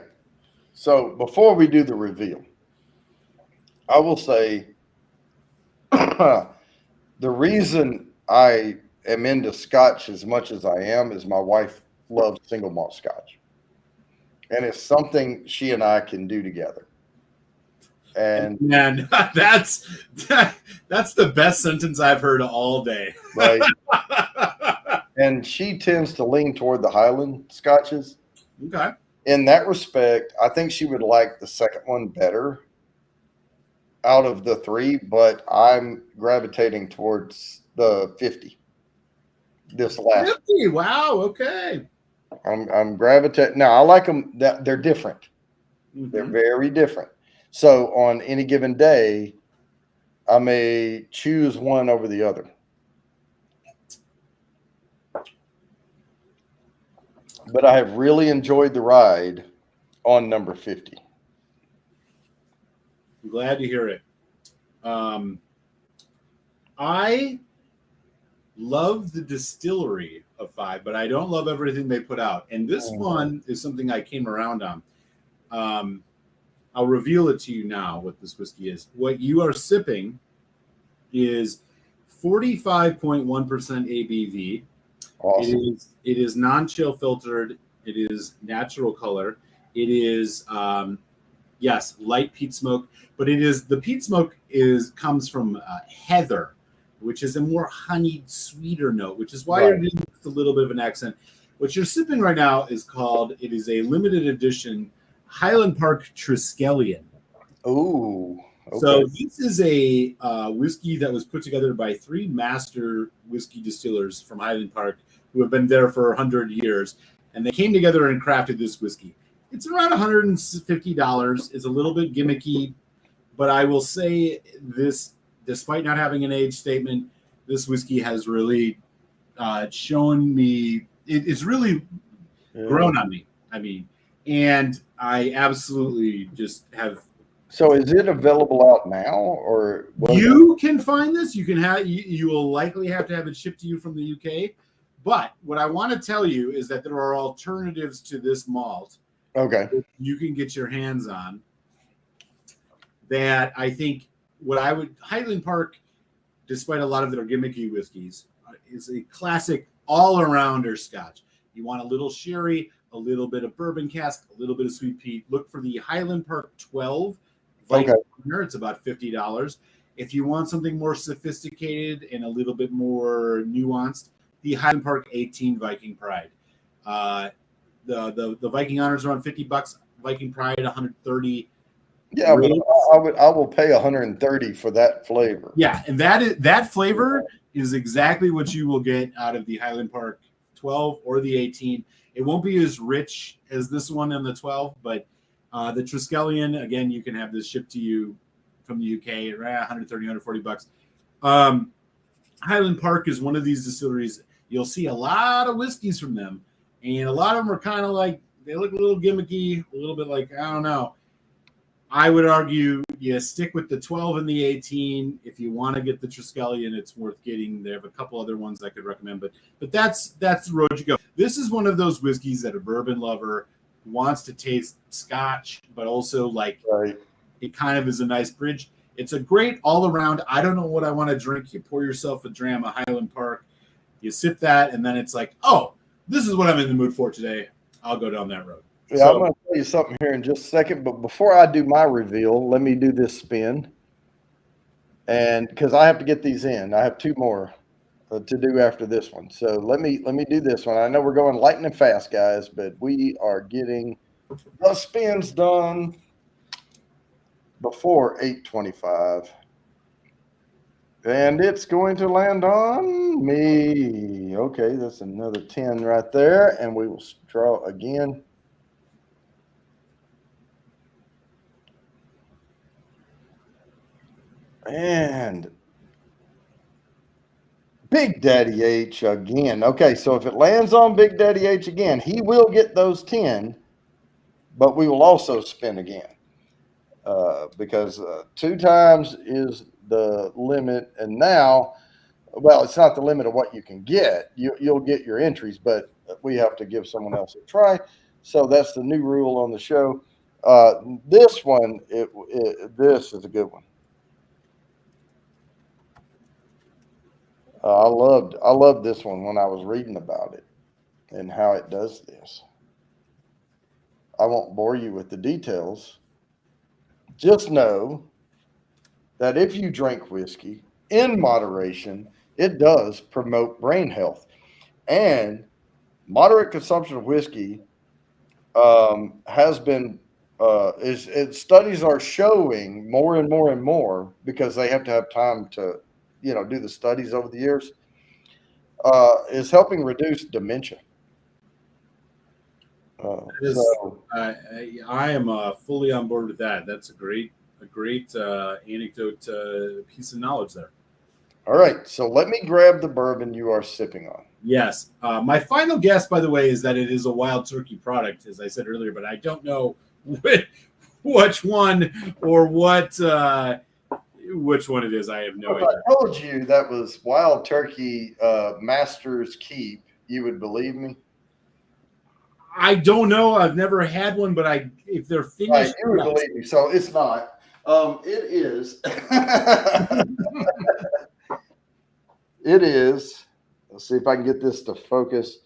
S2: So before we do the reveal, I will say the reason I am into Scotch as much as I am is my wife loves single malt Scotch. And it's something she and I can do together. And
S4: man, that's the best sentence I've heard all day.
S2: Right. And she tends to lean toward the Highland Scotches.
S4: Okay.
S2: In that respect, I think she would like the second one better out of the three, but I'm gravitating towards the 50. This last
S4: 50. Wow. Okay.
S2: I'm gravitating. Now I like them. They're different. Mm-hmm. They're very different. So on any given day, I may choose one over the other. but I have really enjoyed the ride on number 50.
S4: I'm glad to hear it. I love the distillery of 5, but I don't love everything they put out. And this one is something I came around on. I'll reveal it to you now what this whiskey is. What you are sipping is 45.1% ABV.
S2: Awesome.
S4: It is non-chill filtered. It is natural color. It is yes, light peat smoke, but the peat smoke comes from heather, which is a more honeyed, sweeter note, which is why you're getting a little bit of an accent. What you're sipping right now is it is a limited edition Highland Park Triskelion.
S2: Oh, okay.
S4: So this is a whiskey that was put together by 3 master whiskey distillers from Highland Park who have been there for 100 years, and they came together and crafted this whiskey. It's around $150. It's a little bit gimmicky, but I will say this, despite not having an age statement, this whiskey has really shown me, it's really grown on me. I mean, and I absolutely just have.
S2: So is it available out now, or
S4: you can find this? You can have. You will likely have to have it shipped to you from the UK. But what I want to tell you is that there are alternatives to this malt.
S2: Okay.
S4: You can get your hands on. That I think Highland Park, despite a lot of their gimmicky whiskeys, is a classic all-arounder Scotch. You want a little sherry, a little bit of bourbon cask, a little bit of sweet peat. Look for the Highland Park 12. Okay. It's about $50. If you want something more sophisticated and a little bit more nuanced, the Highland Park 18 Viking Pride. The Viking Honors around $50. Viking Pride $130.
S2: Yeah, but I will pay $130 for that flavor.
S4: Yeah, and that flavor is exactly what you will get out of the Highland Park 12 or the 18. It won't be as rich as this one in the 12, but the Triskelion, again, you can have this shipped to you from the UK at $130, $140. Highland Park is one of these distilleries. You'll see a lot of whiskeys from them, and a lot of them are kind of like, they look a little gimmicky, a little bit like, I don't know. I would argue you stick with the 12 and the 18. If you want to get the Triskelion, it's worth getting. They have a couple other ones I could recommend, but that's the road you go. This is one of those whiskeys that a bourbon lover wants to taste Scotch, but also like it kind of is a nice bridge. It's a great all around. I don't know what I want to drink. You pour yourself a dram of Highland Park, you sip that, and then it's like, oh, this is what I'm in the mood for today. I'll go down that road.
S2: Yeah, I'm going to tell you something here in just a second, but before I do my reveal, let me do this spin. And because I have to get these in, I have 2 more to do after this one. So let me do this one. I know we're going lightning fast, guys, but we are getting the spins done before 8:25. And it's going to land on me. Okay, that's another 10 right there, and we will draw again. And Big Daddy H again. Okay, so if it lands on Big Daddy H again, he will get those 10, but we will also spin again because 2 times is the limit. And now, well, it's not the limit of what you can get. You'll get your entries, but we have to give someone else a try. So that's the new rule on the show. This one, this is a good one. I loved this one when I was reading about it and how it does this. I won't bore you with the details. Just know that if you drink whiskey in moderation, it does promote brain health. And moderate consumption of whiskey has been studies are showing more and more and more, because they have to have time to do the studies over the years, is helping reduce dementia.
S4: I am fully on board with that. That's a great anecdote piece of knowledge there.
S2: All right, so let me grab the bourbon you are sipping on.
S4: Yes. My final guess, by the way, is that it is a Wild Turkey product, as I said earlier, but I don't know which one or which one it is. I have no
S2: If
S4: idea.
S2: I told you that was Wild Turkey Master's Keep, you would believe me?
S4: I don't know. I've never had one, but if they're
S2: Right,
S4: finished,
S2: you would
S4: yes.
S2: believe me. So it's not. It is. It is. Let's see if I can get this to focus.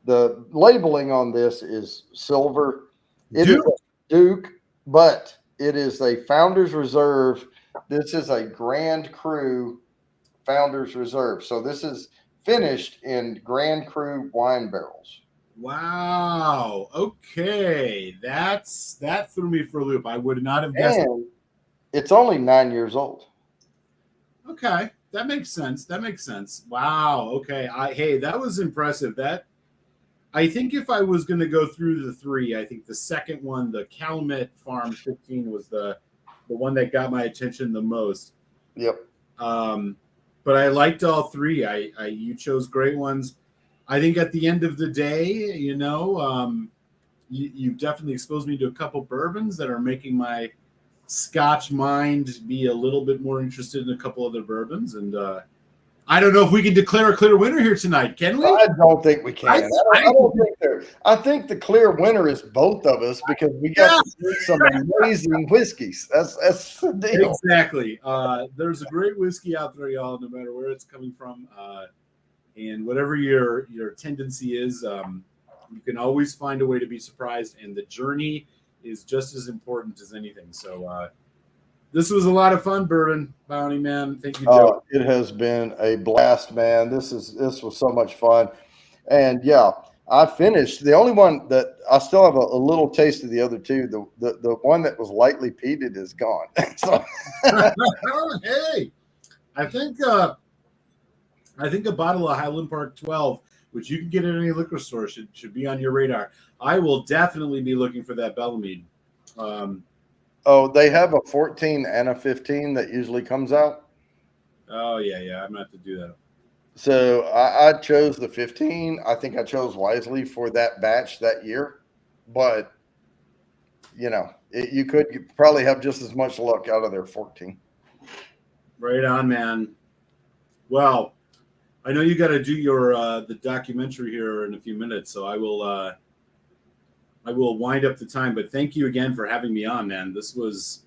S2: The labeling on this is silver. It is a Duke, but it is a Founders Reserve. This is a Grand Cru Founders Reserve. So this is finished in Grand Cru wine barrels.
S4: Wow. Okay. That threw me for a loop. I would not have guessed.
S2: And it's only 9 years old.
S4: Okay. That makes sense. That makes sense. Wow. Okay. Hey, that was impressive. I think if I was going to go through the three, I think the second one, the Calumet Farm 15, was the one that got my attention the most.
S2: Yep.
S4: But I liked all three. You chose great ones. I think at the end of the day, you've definitely exposed me to a couple bourbons that are making my Scotch mind be a little bit more interested in a couple other bourbons. And I don't know if we can declare a clear winner here tonight. Can we?
S2: I don't think we can. I don't think there. I think the clear winner is both of us because we got to drink some amazing whiskeys. That's the deal.
S4: Exactly. There's a great whiskey out there, y'all, no matter where it's coming from. And whatever your tendency is, you can always find a way to be surprised. And the journey is just as important as anything. So this was a lot of fun, Bourbon Bounty, man. Thank you, Joe.
S2: It has been a blast, man. This was so much fun. And yeah, I finished. The only one that I still have a little taste of the other two. The one that was lightly peated is gone. So
S4: hey, I think a bottle of Highland Park 12, which you can get at any liquor store, should be on your radar. I will definitely be looking for that Bellamine.
S2: They have a 14 and a 15 that usually comes out.
S4: Oh yeah, I'm gonna have to do that.
S2: So I chose the 15. I think I chose wisely for that batch that year, but you could probably have just as much luck out of their 14.
S4: Right on, man. Well, I know you got to do your the documentary here in a few minutes, so I will wind up the time. But thank you again for having me on, man. This was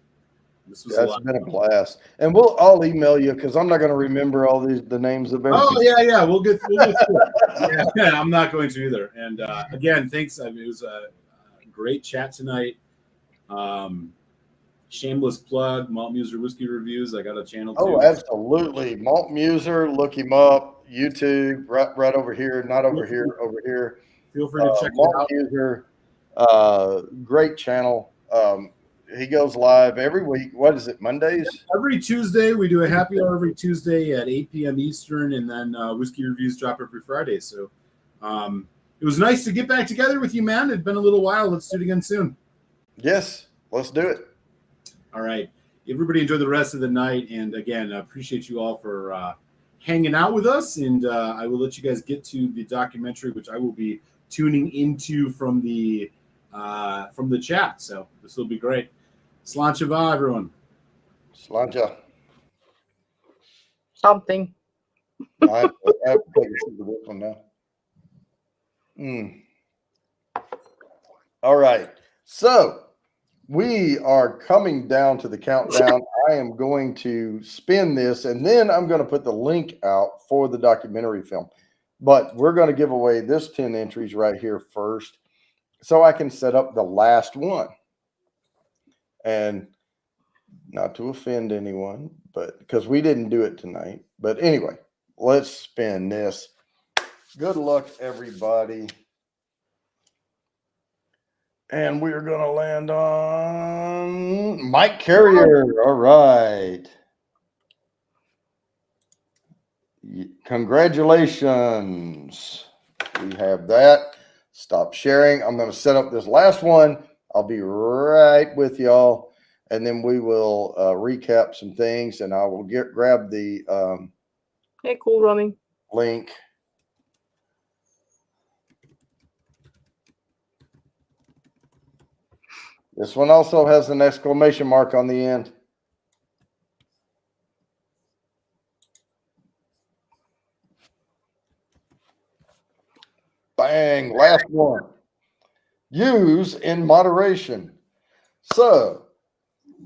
S4: a lot.
S2: It's been a blast, and I'll email you because I'm not going to remember all the names of everything.
S4: Oh yeah, we'll get through it. Yeah, I'm not going to either. And again, thanks. I mean, it was a great chat tonight. Shameless plug, Malt Muser Whiskey Reviews. I got a channel too.
S2: Oh, absolutely. Malt Muser, look him up. YouTube, right over here, not over here, over here.
S4: Feel free to check
S2: Malt
S4: it out.
S2: Muser, great channel. He goes live every week. What is it, Mondays?
S4: Every Tuesday. We do a happy hour every Tuesday at 8 p.m. Eastern, and then Whiskey Reviews drop every Friday. So it was nice to get back together with you, man. It's been a little while. Let's do it again soon.
S2: Yes, let's do it.
S4: All right. Everybody enjoy the rest of the night. And again, I appreciate you all for hanging out with us. And I will let you guys get to the documentary, which I will be tuning into from the chat. So this will be great. Sláinte va, everyone.
S2: Sláinte.
S3: Something.
S2: I have to take a sip of this one now. All right. So we are coming down to the countdown. I am going to spin this, and then I'm going to put the link out for the documentary film. But we're going to give away this 10 entries right here first, so I can set up the last one. And not to offend anyone, but because we didn't do it tonight. But anyway, let's spin this. Good luck, everybody. And we are going to land on Mike Carrier. All right. Congratulations. We have that. Stop sharing. I'm going to set up this last one. I'll be right with y'all. And then we will recap some things, and I will grab the
S3: Hey, Cool Running.
S2: link. This one also has an exclamation mark on the end. Bang, last one. Use in moderation. So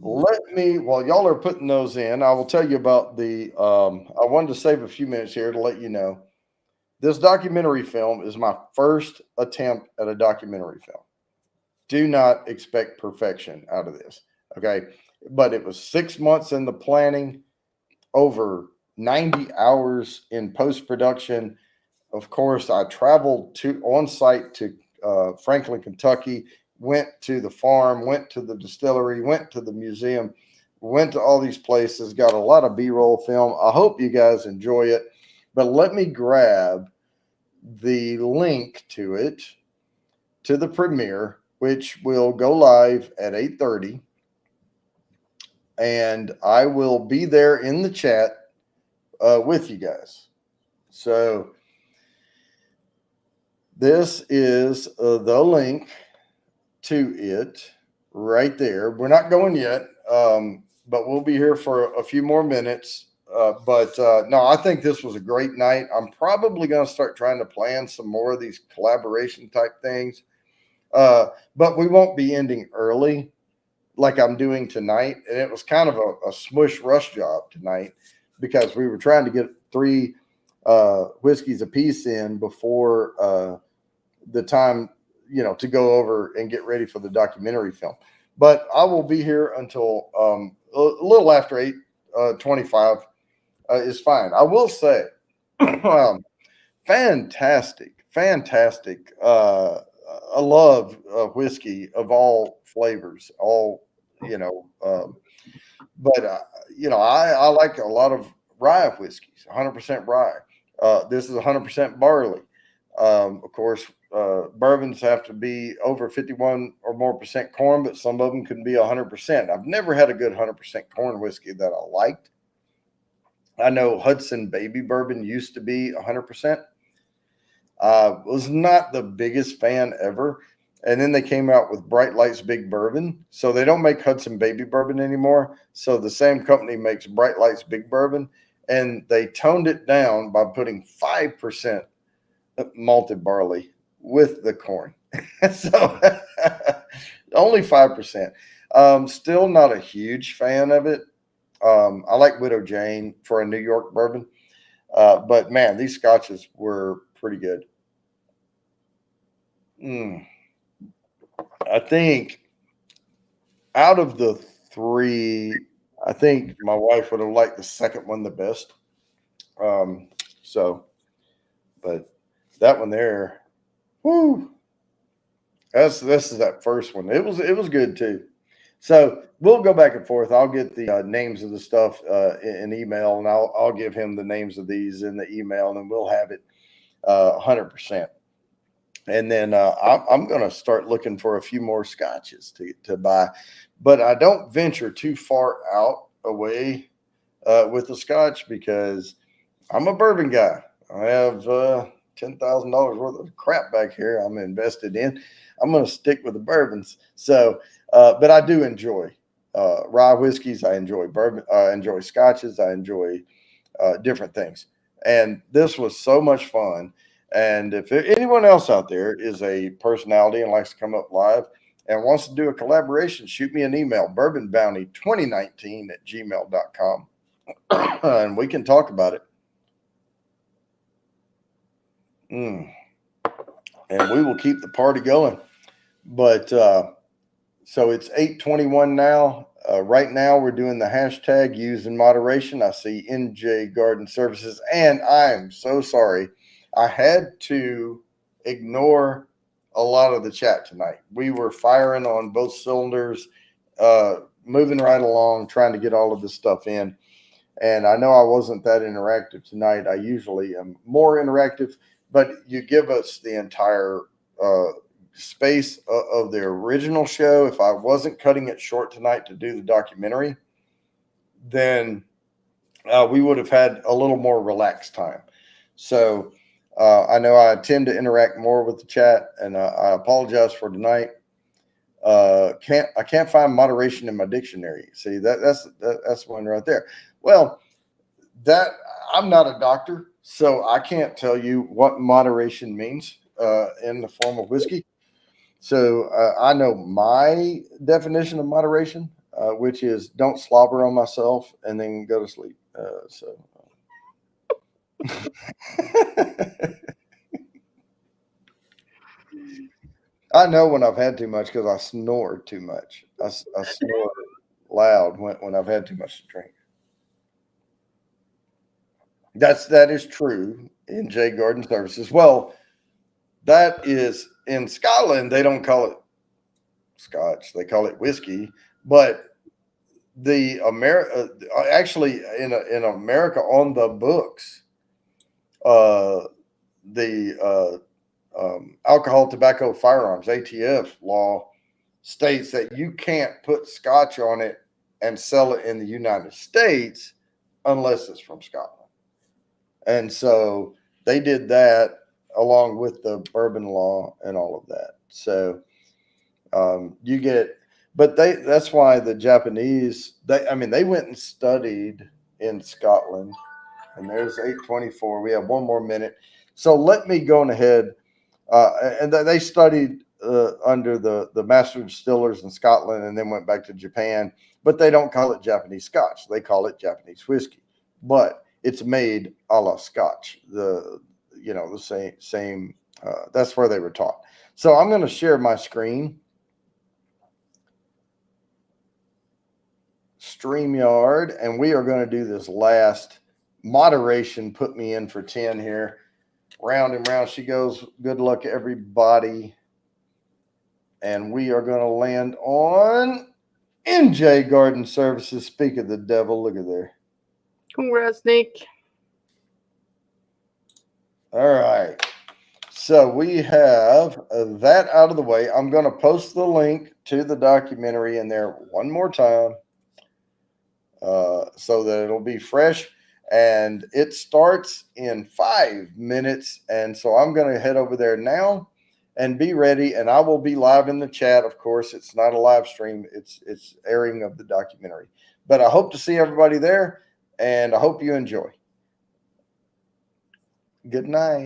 S2: let me, while y'all are putting those in, I will tell you about the, I wanted to save a few minutes here to let you know. This documentary film is my first attempt at a documentary film. Do not expect perfection out of this, okay? But it was 6 months in the planning, over 90 hours in post-production. Of course, I traveled on site to Franklin, Kentucky, went to the farm, went to the distillery, went to the museum, went to all these places, got a lot of B-roll film. I hope you guys enjoy it, but let me grab the link to it, to the premiere, which will go live at 8:30, and I will be there in the chat with you guys. So this is the link to it right there. We're not going yet, but we'll be here for a few more minutes. No, I think this was a great night. I'm probably going to start trying to plan some more of these collaboration type things. But we won't be ending early like I'm doing tonight. And it was kind of a smush rush job tonight because we were trying to get 3 whiskeys a piece in before the time, to go over and get ready for the documentary film. But I will be here until a little after 8:25 is fine. I will say, fantastic. I love whiskey of all flavors, but I like a lot of rye whiskeys, 100% rye. This is 100% barley. Of course, bourbons have to be over 51 or more % corn, but some of them can be 100%. I've never had a good 100% corn whiskey that I liked. I know Hudson Baby Bourbon used to be 100%. Was not the biggest fan ever. And then they came out with Bright Lights Big Bourbon. So they don't make Hudson Baby Bourbon anymore. So the same company makes Bright Lights Big Bourbon. And they toned it down by putting 5% malted barley with the corn. So only 5%. Still not a huge fan of it. I like Widow Jane for a New York bourbon. But man, these scotches were pretty good. I think out of the 3, I think my wife would have liked the second one the best. But that one there, whoo, this is that first one. It was good too. So we'll go back and forth. I'll get the names of the stuff in email, and I'll give him the names of these in the email, and then we'll have it 100%. And then I'm going to start looking for a few more scotches to buy, but I don't venture too far out away with the scotch because I'm a bourbon guy. I have $10,000 worth of crap back here I'm invested in. I'm going to stick with the bourbons. So, but I do enjoy rye whiskeys. I enjoy bourbon. I enjoy scotches. I enjoy different things. And this was so much fun. And if anyone else out there is a personality and likes to come up live and wants to do a collaboration, shoot me an email, bourbonbounty2019@gmail.com, and we can talk about it. And we will keep the party going. But so it's 8:21 now. Right now, we're doing the hashtag use in moderation. I see NJ Garden Services, and I am so sorry. I had to ignore a lot of the chat tonight. We were firing on both cylinders, moving right along, trying to get all of this stuff in. And I know I wasn't that interactive tonight. I usually am more interactive, but you give us the entire space of the original show. If I wasn't cutting it short tonight to do the documentary, then we would have had a little more relaxed time. So I know I tend to interact more with the chat, and I apologize for tonight. I can't find moderation in my dictionary. See, that's one right there. Well, that I'm not a doctor, so I can't tell you what moderation means in the form of whiskey. So I know my definition of moderation, which is don't slobber on myself and then go to sleep. I know when I've had too much because I snore too much. I snore loud when I've had too much to drink. That is true in J Garden Services. Well, that is in Scotland. They don't call it Scotch; they call it whiskey. But the actually in America on the books, the alcohol, tobacco, firearms (ATF) law states that you can't put Scotch on it and sell it in the United States unless it's from Scotland. And so they did that along with the bourbon law and all of that. So you get, but that's why the Japanese, they went and studied in Scotland, and there's 8:24. We have one more minute. So let me go on ahead. And they studied under the master distillers in Scotland and then went back to Japan, but they don't call it Japanese Scotch. They call it Japanese whiskey, but it's made a la Scotch. The same. That's where they were taught. So I'm going to share my screen. StreamYard, and we are going to do this last moderation. Put me in for 10 here. Round and round she goes. Good luck, everybody. And we are going to land on NJ Garden Services. Speak of the devil. Look at there.
S3: Congrats, Nick.
S2: All right. So we have that out of the way. I'm going to post the link to the documentary in there one more time so that it'll be fresh. And it starts in 5 minutes. And so I'm going to head over there now and be ready. And I will be live in the chat. Of course, it's not a live stream. It's airing of the documentary. But I hope to see everybody there. And I hope you enjoy. Good night.